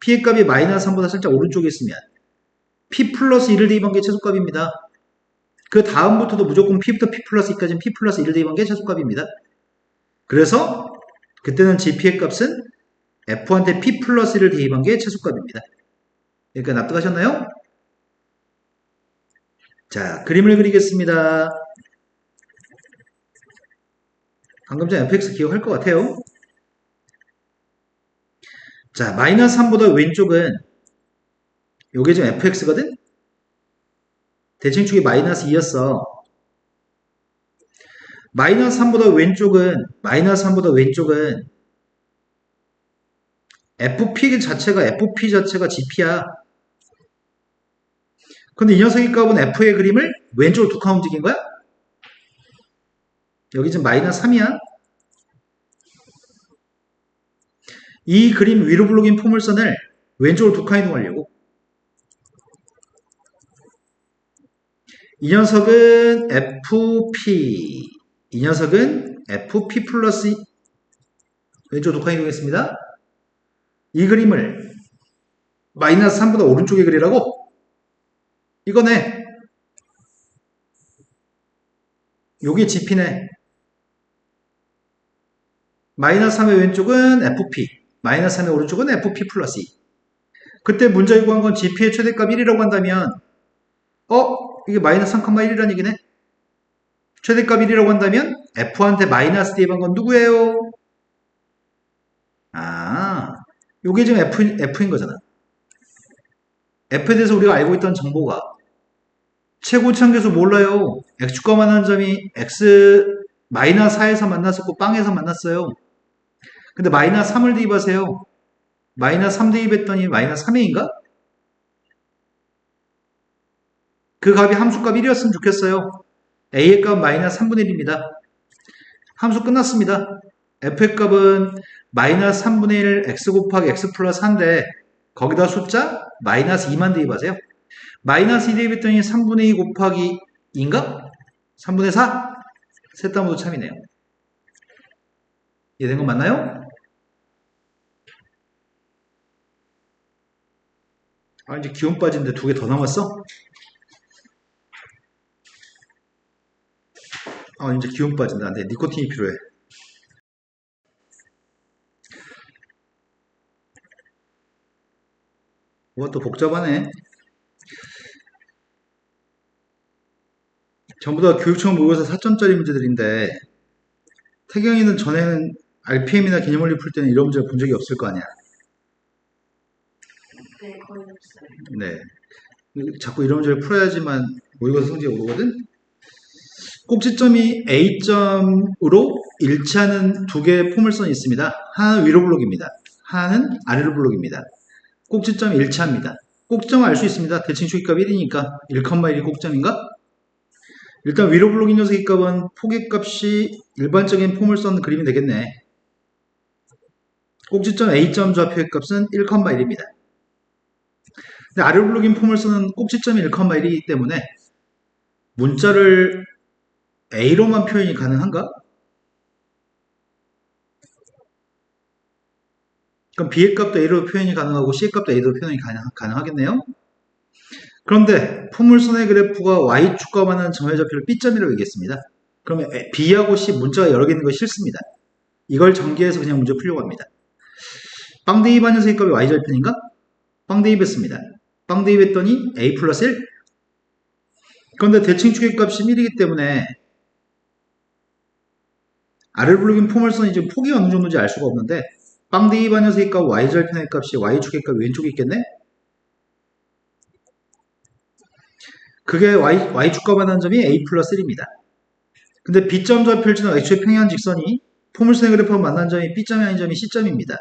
P의 값이 마이너스 3보다 살짝 오른쪽에 있으면 P 플러스 1을 대입한 게 최소값입니다. 그 다음부터도 무조건 P부터 P 플러스 2까지는 P 플러스 1을 대입한 게 최소값입니다. 그래서 그때는 GP의 값은 F한테 P 플러스 1을 대입한 게 최소값입니다. 그러니까 납득하셨나요? 자, 그림을 그리겠습니다. 방금 전 fx 기억할 것 같아요. 자, 마이너스 3보다 왼쪽은 요게 지금 fx거든? 대칭축이 마이너스 2였어. 마이너스 3보다 왼쪽은 fp 자체가 gp야. 근데 이 녀석의 값은 f의 그림을 왼쪽으로 두 칸 움직인 거야? 여기 지금 마이너스 3이야. 이 그림 위로 블록인 포물선을 왼쪽으로 두 칸 이동하려고. 이 녀석은 FP 플러스 왼쪽 두 칸 이동했습니다. 이 그림을 마이너스 3보다 오른쪽에 그리라고? 이거네. 요게 GP네. 마이너스 3의 왼쪽은 FP, 마이너스 3의 오른쪽은 FP 플러스 2. 그때 문제에 구한 건 GP의 최대값 1이라고 한다면 이게 마이너스 3,1이라는 얘기네. 최대값 1이라고 한다면 F한테 마이너스 대입한 건 누구예요? 요게 지금 F인 거잖아. F에 대해서 우리가 알고 있던 정보가 최고차함계수 몰라요. X축과 만난 점이 X 마이너스 4에서 만났었고 빵에서 만났어요. 근데 마이너스 3을 대입하세요. 마이너스 3 대입했더니 마이너스 3A인가? 그 값이 함수값 1이었으면 좋겠어요. A의 값 마이너스 3분의 1입니다. 함수 끝났습니다. F의 값은 마이너스 3분의 1 X 곱하기 X 플러스 4인데 거기다 숫자 마이너스 2만 대입하세요. 마이너스 2 대입했더니 3분의 2 곱하기 2인가? 3분의 4? 셋 다 모두 참이네요. 이해된 거 맞나요? 이제 기운 빠진데 두 개 더 남았어? 이제 기운 빠진다. 근데 니코틴이 필요해. 뭐가 또 복잡하네. 전부 다 교육청 모의고사 4점짜리 문제들인데 태경이는 전에는 RPM이나 개념원리 풀 때는 이런 문제 본 적이 없을 거 아니야. 네, 거의 없어요. 네. 자꾸 이런 문제를 풀어야지만 모의고사 성적이 오르거든. 꼭지점이 A점으로 일치하는 두 개의 포물선이 있습니다. 하나는 위로 블록입니다. 하나는 아래로 블록입니다. 꼭지점이 일치합니다. 꼭지점을 알 수 있습니다. 대칭축의 값 1이니까 1,1이 꼭지점인가? 일단 위로 블록인 녀석의 값은 포개값이 일반적인 포물선 그림이 되겠네. 꼭지점 A점 좌표의 값은 1,1입니다. 근데 아래로 블록인 포물선은 꼭지점이 1,1이기 때문에 문자를 A로만 표현이 가능한가? 그럼 B의 값도 A로 표현이 가능하고 C의 값도 A로 표현이 가능하겠네요? 그런데 포물선의 그래프가 Y축과 만나는 점의 좌표를 B점이라고 얘기했습니다. 그러면 B하고 C 문자가 여러 개 있는 거 싫습니다. 이걸 전개해서 그냥 문제 풀려고 합니다. 빵 대입한 녀석의 값이 Y절편인가? 빵 대입했습니다. 빵 대입했더니 A 플러스 1? 그런데 대칭축의 값이 1이기 때문에 아래로 블록인 포물선이 지금 폭이 어느 정도인지 알 수가 없는데 빵 대입한 녀석의 값 Y절편의 값이 Y축의 값이 왼쪽에 있겠네? 그게 Y축과 만나는 점이 A 플러스 1입니다. 근데 B점 좌표를 지나 X축의 평행한 직선이 포물선의 그래프와 만나는 점이 B점이 아닌 점이 C점입니다.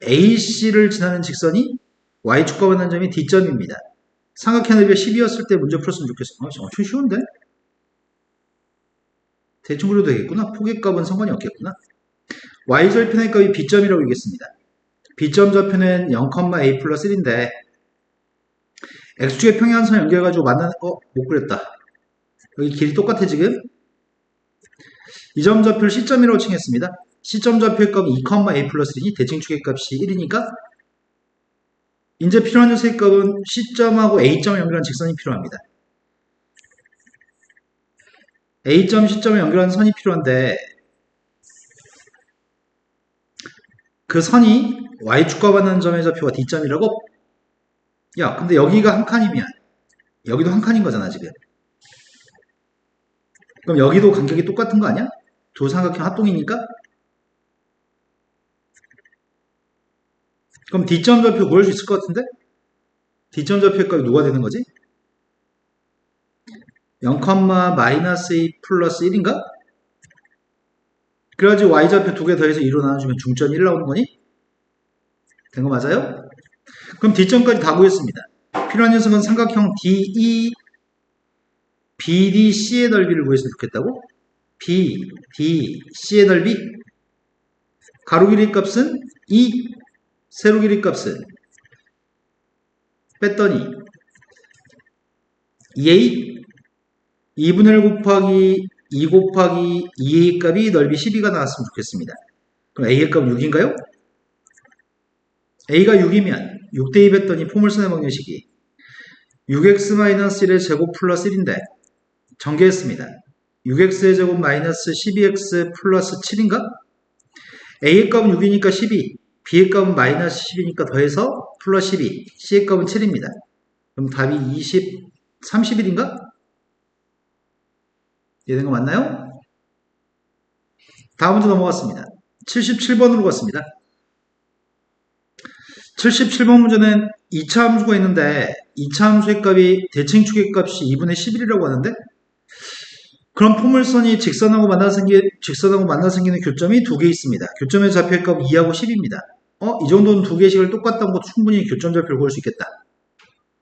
AC를 지나는 직선이 Y축과 만나는 점이 D점입니다. 삼각형 넓이가 10이었을 때 문제 풀었으면 좋겠어. 엄청 쉬운데? 대충 그려도 되겠구나. 폭의 값은 상관이 없겠구나. Y절편의 값이 B점이라고 얘기했습니다. B점 좌표는 0,A 플러스 1인데 X축의 평행한선 연결해가지고 만나는 못 그렸다. 여기 길이 똑같아 지금. 이 점 좌표를 C점이라고 칭했습니다. 시점 좌표의 값은 2,a 플러스 1이니 대칭축의 값이 1이니까 이제 필요한 녀석의 값은 C점하고 A점을 연결한 직선이 필요합니다. A점, C점을 연결하는 선이 필요한데 그 선이 Y축과 만나는 점의 좌표가 D점이라고? 야, 근데 여기가 한 칸이면 여기도 한 칸인 거잖아, 지금. 그럼 여기도 간격이 똑같은 거 아니야? 두 삼각형 합동이니까? 그럼 D점 좌표 구할 수 있을 것 같은데? D점 좌표의 값이 누가 되는 거지? 0, 마이너스 2 플러스 1인가? 그래가지고 Y좌표 두 개 더해서 2로 나눠주면 중점이 1 나오는 거니? 된 거 맞아요? 그럼 D점까지 다 구했습니다. 필요한 녀석은 삼각형 DE, BDC의 넓이를 구했으면 좋겠다고? BDC의 넓이 가로 길이 값은 2, 세로 길이 값은 뺐더니 2A 2분의 1 곱하기 2 곱하기 2A 값이 넓이 12가 나왔으면 좋겠습니다. 그럼 A의 값은 6인가요? A가 6이면 6대2 했더니 포물선의 방정식이 6x-1의 제곱 플러스 1인데 전개했습니다. 6x의 제곱 마이너스 12x 플러스 7인가? A의 값은 6이니까 12, B의 값은 마이너스 10이니까 더해서 플러스 12, C의 값은 7입니다. 그럼 답이 20, 31인가? 이해된 거 맞나요? 다음 문제 넘어갔습니다. 77번으로 갔습니다. 77번 문제는 2차 함수가 있는데 2차 함수의 값이 대칭축의 값이 2분의 11이라고 하는데 그럼 포물선이 직선하고 만나 생기는 교점이 두 개 있습니다. 교점의 좌표의 값은 2하고 10입니다. 이 정도는 두 개씩을 똑같다고 충분히 교점 좌표를 구할 수 있겠다.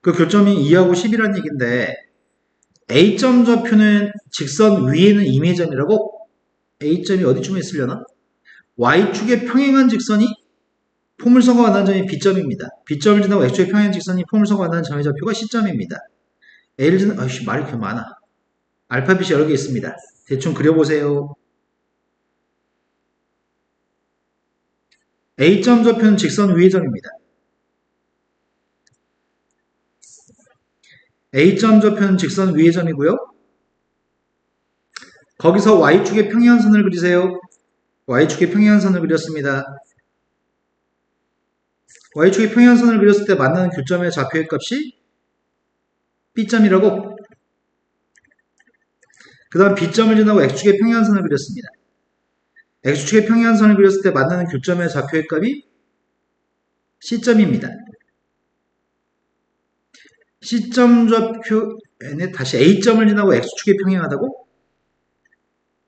그 교점이 2하고 10이라는 얘기인데 A점 좌표는 직선 위에는 임의점이라고? A점이 어디쯤에 있으려나? Y축의 평행한 직선이 포물선과 만나는 점이 B점입니다. B점을 지나고 X축의 평행한 직선이 포물선과 만나는 점의 좌표가 C점입니다. A를 지나, 말이 그렇게 많아. 알파벳이 여러 개 있습니다. 대충 그려보세요. A점 좌표는 직선 위의 점입니다. A점 좌표는 직선 위의 점이고요. 거기서 Y축의 평행한 선을 그리세요. Y축의 평행한 선을 그렸습니다. Y축의 평행한 선을 그렸을 때 만나는 교점의 좌표의 값이 B점이라고. 그 다음 B점을 지나고 X축의 평행한 선을 그렸습니다. X축의 평행한 선을 그렸을 때 만나는 교점의 좌표의 값이 C점입니다. C점 좌표에 다시 A점을 지나고 X축에 평행하다고?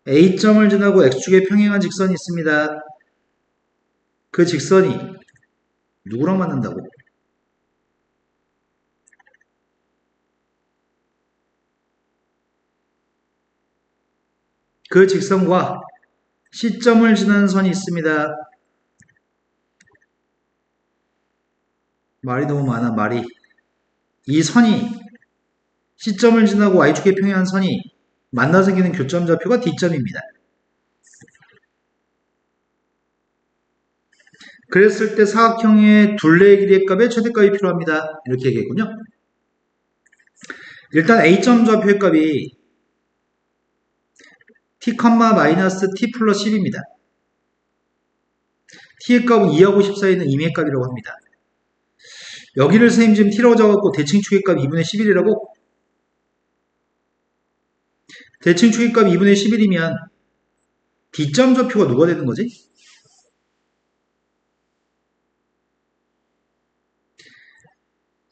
A점을 지나고 X축에 평행한 직선이 있습니다. 그 직선이 누구랑 만난다고? 그 직선과 C점을 지나는 선이 있습니다. 말이 너무 많아, 말이. 이 선이 C점을 지나고 Y축에 평행한 선이 만나 생기는 교점 좌표가 D점입니다. 그랬을 때 사각형의 둘레의 길이의 값의 최대값이 필요합니다. 이렇게 얘기했군요. 일단 A점 좌표의 값이 t, 마이너스 t 플러스 10입니다. t의 값은 2하고 10 사이는 임의의 값이라고 합니다. 여기를 선생님 지금 t라고 적었고 대칭축의 값 2분의 11이라고? 대칭축의 값 2분의 11이면 D점 좌표가 누가 되는 거지?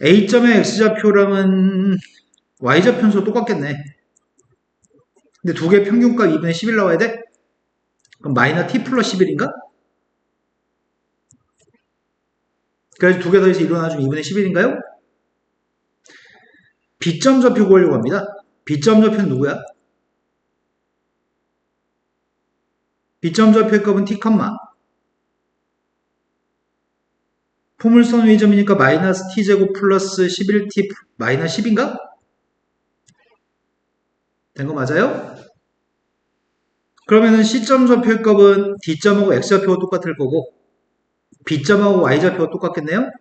A점의 X좌표랑은 Y좌표는 똑같겠네. 근데 두 개 평균값 2분의 11 나와야 돼? 그럼 마이너스 t 플러스 11인가? 그래서 두 개 더해서 일어나주면 2분의 11인가요? B점 좌표 구하려고 합니다. B점 좌표는 누구야? B점 좌표의 값은 t, 포물선 위의 점이니까 마이너스 t제곱 플러스 11t 마이너스 10인가? 된 거 맞아요? 그러면은 C점 좌표의 값은 D점하고 X좌표가 똑같을 거고 B점하고 Y좌표가 똑같겠네요?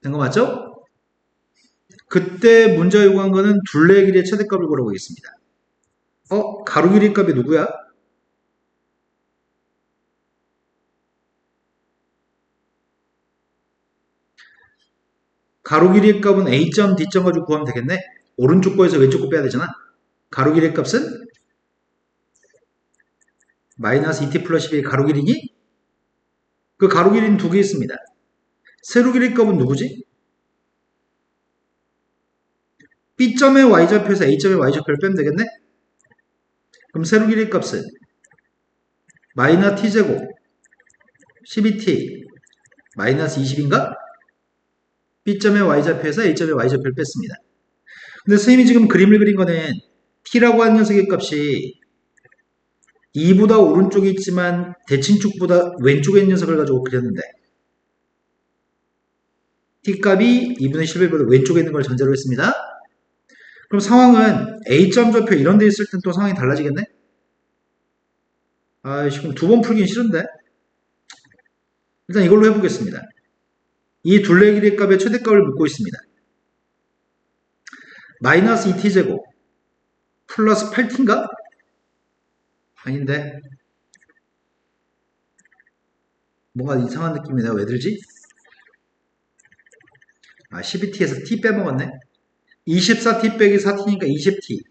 된 거 맞죠? 그때 문제가 요구한 거는 둘레의 길이의 최대값을 구해보겠습니다. 가로 길이 값이 누구야? 가로 길이의 값은 A점, D점 가지고 구하면 되겠네? 오른쪽 거에서 왼쪽 거 빼야 되잖아. 가로 길이의 값은 마이너스 2t 플러스 12의 가로 길이니? 그 가로 길이는 두 개 있습니다. 세로 길이 값은 누구지? B점의 Y좌표에서 A점의 Y좌표를 빼면 되겠네? 그럼 세로 길이 값은 마이너스 t제곱 12t 마이너스 20인가? B점의 Y좌표에서 A점의 Y좌표를 뺐습니다. 근데 선생님이 지금 그림을 그린 거는 t라고 하는 녀석의 값이 2보다 오른쪽에 있지만 대칭축보다 왼쪽에 있는 녀석을 가지고 그렸는데 t값이 2분의 11보다 왼쪽에 있는 걸 전제로 했습니다. 그럼 상황은 A점 좌표 이런 데 있을 땐 또 상황이 달라지겠네? 지금 두 번 풀긴 싫은데? 일단 이걸로 해보겠습니다. 이 둘레 길이 값의 최대값을 묻고 있습니다. 마이너스 2t제곱 플러스 8t인가? 아닌데 뭔가 이상한 느낌이 내가 왜 들지? 12t에서 t 빼먹었네. 24t 빼기 4t니까 20t.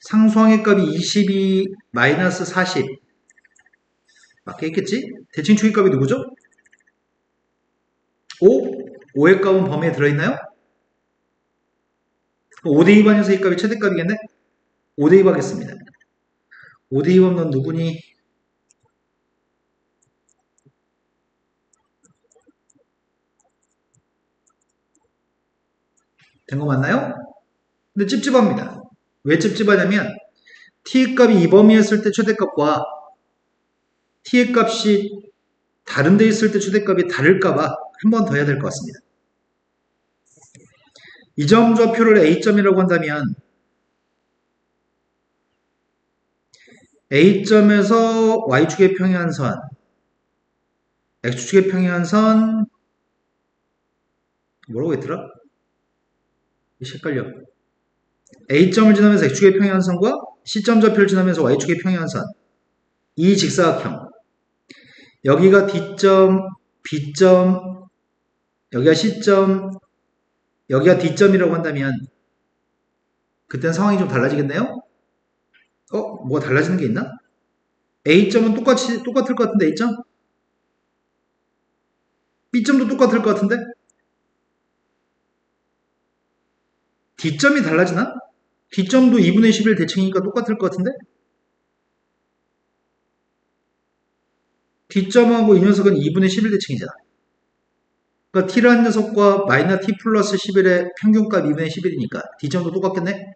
상수항의 값이 22 마이너스 40. 맞게 있겠지? 대칭축의 값이 누구죠? 5? 5의 값은 범위에 들어있나요? 5대2 반에서의 값이 최대값이겠네? 5대2 하겠습니다. 5대2 하면 넌 누구니? 된 거 맞나요? 근데 찝찝합니다. 왜 찝찝하냐면 t의 값이 이 범위에 있을 때 최대값과 t의 값이 다른 데 있을 때 최대값이 다를까봐 한 번 더 해야 될 것 같습니다. 이 점 좌표를 A점이라고 한다면 A점에서 Y축의 평행한선, X축의 평행한선 뭐라고 했더라? 헷갈려. A점을 지나면서 X축의 평행한선과 C점 좌표를 지나면서 Y축의 평행한선 이 직사각형 여기가 D점, B점, 여기가 C점, 여기가 D점이라고 한다면 그땐 상황이 좀 달라지겠네요? 뭐가 달라지는 게 있나? A점은 똑같을 것 같은데 A점? B점도 똑같을 것 같은데? D점이 달라지나? D점도 2분의 11 대칭이니까 똑같을 것 같은데? D점하고 이 녀석은 2분의 11 대칭이잖아. 그러니까 T라는 녀석과 마이너스 T 플러스 11의 평균값 2분의 11이니까 D점도 똑같겠네?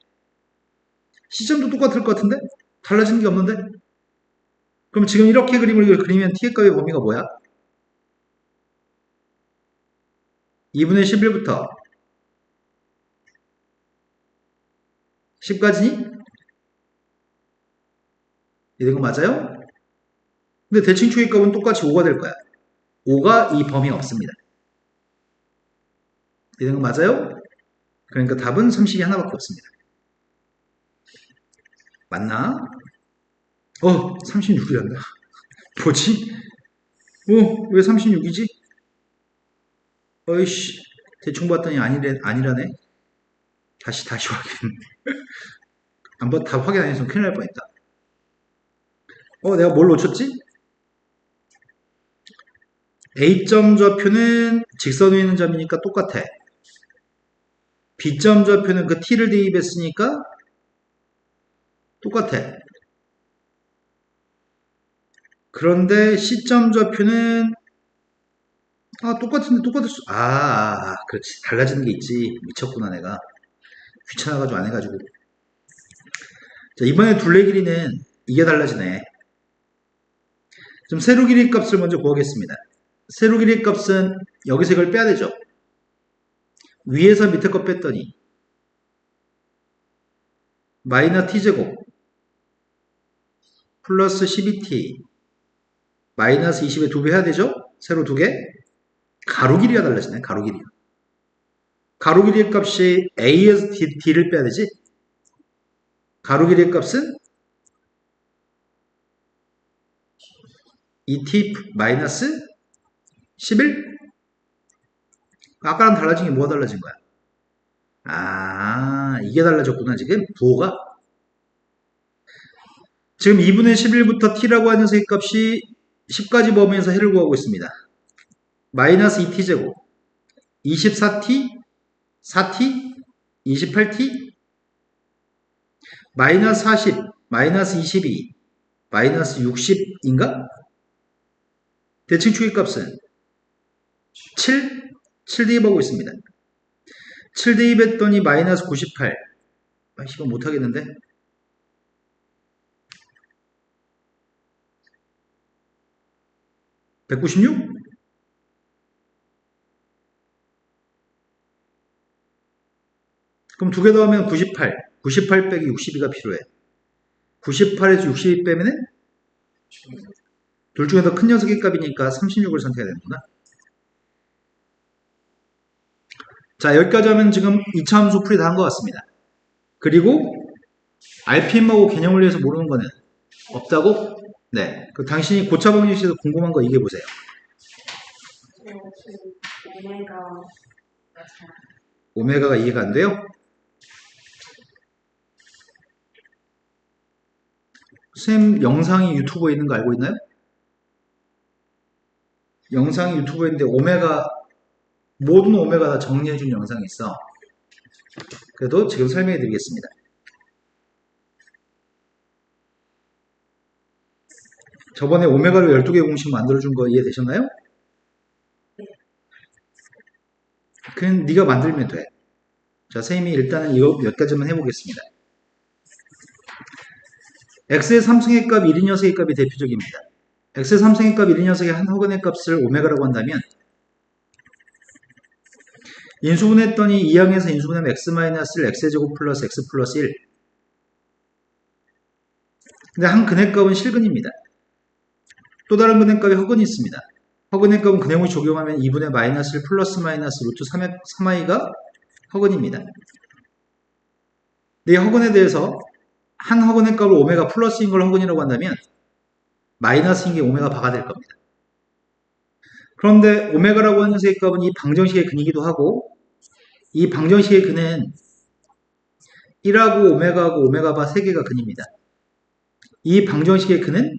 C점도 똑같을 것 같은데? 달라지는 게 없는데? 그럼 지금 이렇게 그림을 그리면 T의 값의 범위가 뭐야? 2분의 11부터 10까지니? 이런 거 맞아요? 근데 대칭축의 값은 똑같이 5가 될 거야. 5가 이 범위에 없습니다. 이런 거 맞아요? 그러니까 답은 30이 하나밖에 없습니다. 맞나? 36이란다. 뭐지? 왜 36이지? 어이씨, 대충 봤더니 아니라네. 다시 확인. 한번 다 확인 안 했으면 큰일 날 뻔했다. 내가 뭘 놓쳤지? A점 좌표는 직선 위에 있는 점이니까 똑같아. B점 좌표는 그 T를 대입했으니까 똑같아. 그런데 C점 좌표는 똑같을 수 그렇지. 달라지는 게 있지. 미쳤구나 내가. 귀찮아가지고 안 해가지고. 자, 이번에 둘레 길이는 이게 달라지네. 좀 세로 길이 값을 먼저 구하겠습니다. 세로 길이 값은 여기서 이걸 빼야 되죠. 위에서 밑에 거 뺐더니 마이너스 t제곱 플러스 12t 마이너스 20에 2배 해야 되죠? 세로 2개. 가로 길이가 달라지네. 가로 길이. 가로 길이의 값이 a에서 d를 빼야 되지. 가로 길이의 값은 2t 마이너스 11? 아까랑 달라진 게 뭐가 달라진 거야? 아, 이게 달라졌구나, 지금. 부호가. 지금 2분의 11부터 t라고 하는 녀석의 값이 10까지 범위에서 해를 구하고 있습니다. 마이너스 2t제곱, 24t, 4t, 28t, 마이너스 40, 마이너스 22, 마이너스 60인가? 대칭 추기값은 7, 7 대입하고 있습니다. 7 대입했더니 마이너스 98. 아, 이거 못하겠는데? 196? 그럼 두 개 더하면 98. 98 빼기 62가 필요해. 98에서 62 빼면은 둘 중에 더 큰 녀석의 값이니까 36을 선택해야 되는구나. 자, 여기까지 하면 지금 2차 함수 풀이 다 한 것 같습니다. 그리고 RPM하고 개념을 위해서 모르는 거는 없다고? 네. 그 당신이 고차 방정식에서 궁금한 거 얘기해 보세요. 오메가가 이해가 안 돼요? 선생님 영상이 유튜브에 있는 거 알고 있나요? 영상이 유튜브에 있는데 모든 오메가 다 정리해준 영상이 있어. 그래도 지금 설명해 드리겠습니다. 저번에 오메가로 12개 공식 만들어준 거 이해되셨나요? 그냥 네가 만들면 돼. 자, 선생님이 일단은 이거 몇 가지만 해보겠습니다. x의 3승의 값 1인 녀석의 값이 대표적입니다. x의 3승의 값 1인 녀석의 한 허근의 값을 오메가라고 한다면 인수분해했더니 2항에서 인수분해하면 x-1 x의 제곱 플러스 x 플러스 1. 근데 한 근해값은 실근입니다. 또 다른 근해값이 허근이 있습니다. 허근의 값은 근해공을 적용하면 2분의 마이너스 1 플러스 마이너스 루트 3i가 허근입니다. 이 허근에 대해서 한 허근의 값을 오메가 플러스인 걸 허근이라고 한다면 마이너스인 게 오메가 바가 될 겁니다. 그런데 오메가라고 하는 녀석의 값은 이 방정식의 근이기도 하고 이 방정식의 근은 1하고 오메가하고 오메가 바 3개가 근입니다. 이 방정식의 근은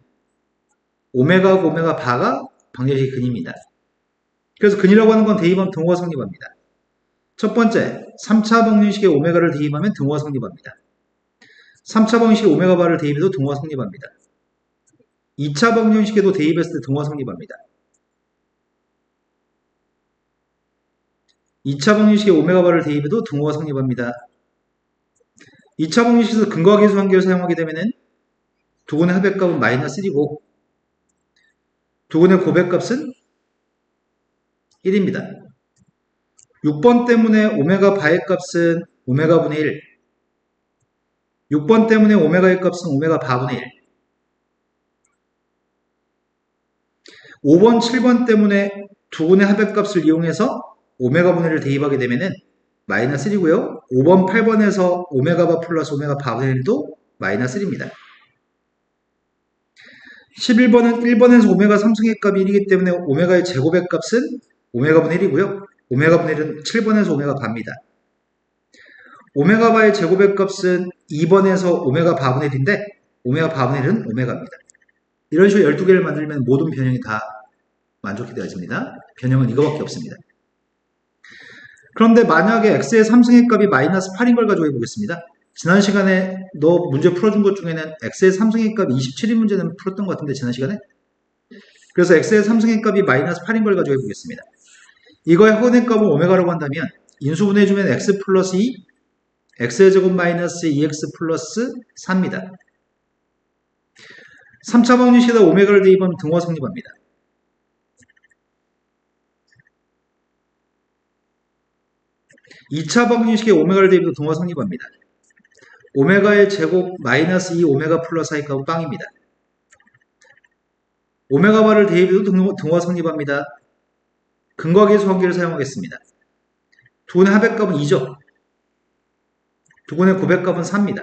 오메가하고 오메가 바가 방정식의 근입니다. 그래서 근이라고 하는 건 대입하면 등호가 성립합니다. 첫 번째, 3차 방정식에 오메가를 대입하면 등호가 성립합니다. 3차 방정식에 오메가 바를 대입해도 등호가 성립합니다. 2차 방정식에도 대입했을 때 등호가 성립합니다. 2차 방정식에 오메가 바를 대입해도 등호가 성립합니다. 2차 방정식에서 근과 계수 관계를 사용하게 되면은 두근의 합의값은 마이너스 1이고 두근의 고백값은 1입니다. 6번 때문에 오메가 바의 값은 오메가 분의 1. 6번 때문에 오메가의 값은 오메가 바분의 1. 5번, 7번 때문에 두근의 합의값을 이용해서 오메가 분의 1을 대입하게 되면은 마이너스 1이고요. 5번, 8번에서 오메가 바 플러스 오메가 바분의 1도 마이너스 1입니다. 11번은 1번에서 오메가 3승의 값이 1이기 때문에 오메가의 제곱의 값은 오메가 분의 1이고요. 오메가 분의 1은 7번에서 오메가 바입니다. 오메가 바의 제곱의 값은 2번에서 오메가 바분의 1인데 오메가 바분의 1은 오메가입니다. 이런 식으로 12개를 만들면 모든 변형이 다 만족이 되어집니다. 변형은 이거밖에 없습니다. 그런데 만약에 x의 3승의 값이 마이너스 8인 걸 가지고 해보겠습니다. 지난 시간에 너 문제 풀어준 것 중에는 x의 3승의 값이 27인 문제는 풀었던 것 같은데 지난 시간에? 그래서 x의 3승의 값이 마이너스 8인 걸 가지고 해보겠습니다. 이거의 허근의 값은 오메가라고 한다면 인수분해해주면 x 플러스 2, x의 제곱 마이너스 2x 플러스 4입니다. 3차 방정식에다 오메가를 대입하면 등호가 성립합니다. 2차 방정식에 오메가를 대입해도 등호가 성립합니다. 오메가의 제곱 마이너스 2 오메가 플러스 i값은 빵입니다. 오메가 바를 대입해도 등호가 성립합니다. 근거계수 관계를 사용하겠습니다. 두근의 합액값은 2죠. 두근의 고백값은 4입니다.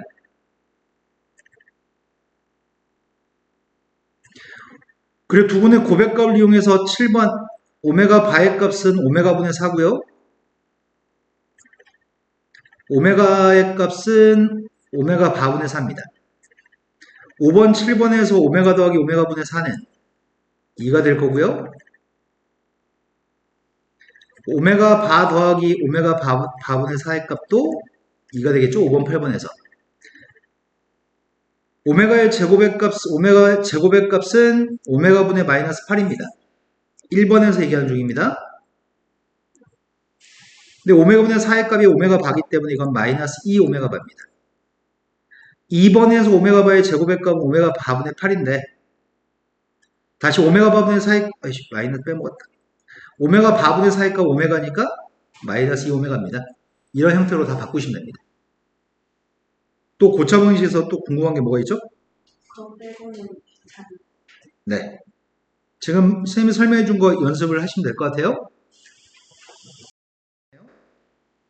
그리고 두근의 고백값을 이용해서 7번 오메가 바의 값은 오메가분의 4고요. 오메가의 값은 오메가 바분의 4입니다. 5번, 7번에서 오메가 더하기 오메가분의 4는 2가 될 거고요. 오메가 바 더하기 오메가 바분의 4의 값도 2가 되겠죠. 5번, 8번에서. 오메가의 제곱의 값은 오메가분의 마이너스 8입니다. 1번에서 얘기하는 중입니다. 근데 오메가분의 4의 값이 오메가 바기 때문에 이건 마이너스 2 오메가 바입니다. 2번에서 오메가 바의 제곱의 값은 오메가 바분의 8인데 다시 오메가 바분의 4의 마이너스 빼먹었다. 오메가 바분의 4의 값 오메가니까 마이너스 2 오메가입니다. 이런 형태로 다 바꾸시면 됩니다. 또 고차 방식에서 또 궁금한 게 뭐가 있죠? 네. 지금 선생님이 설명해 준 거 연습을 하시면 될 것 같아요.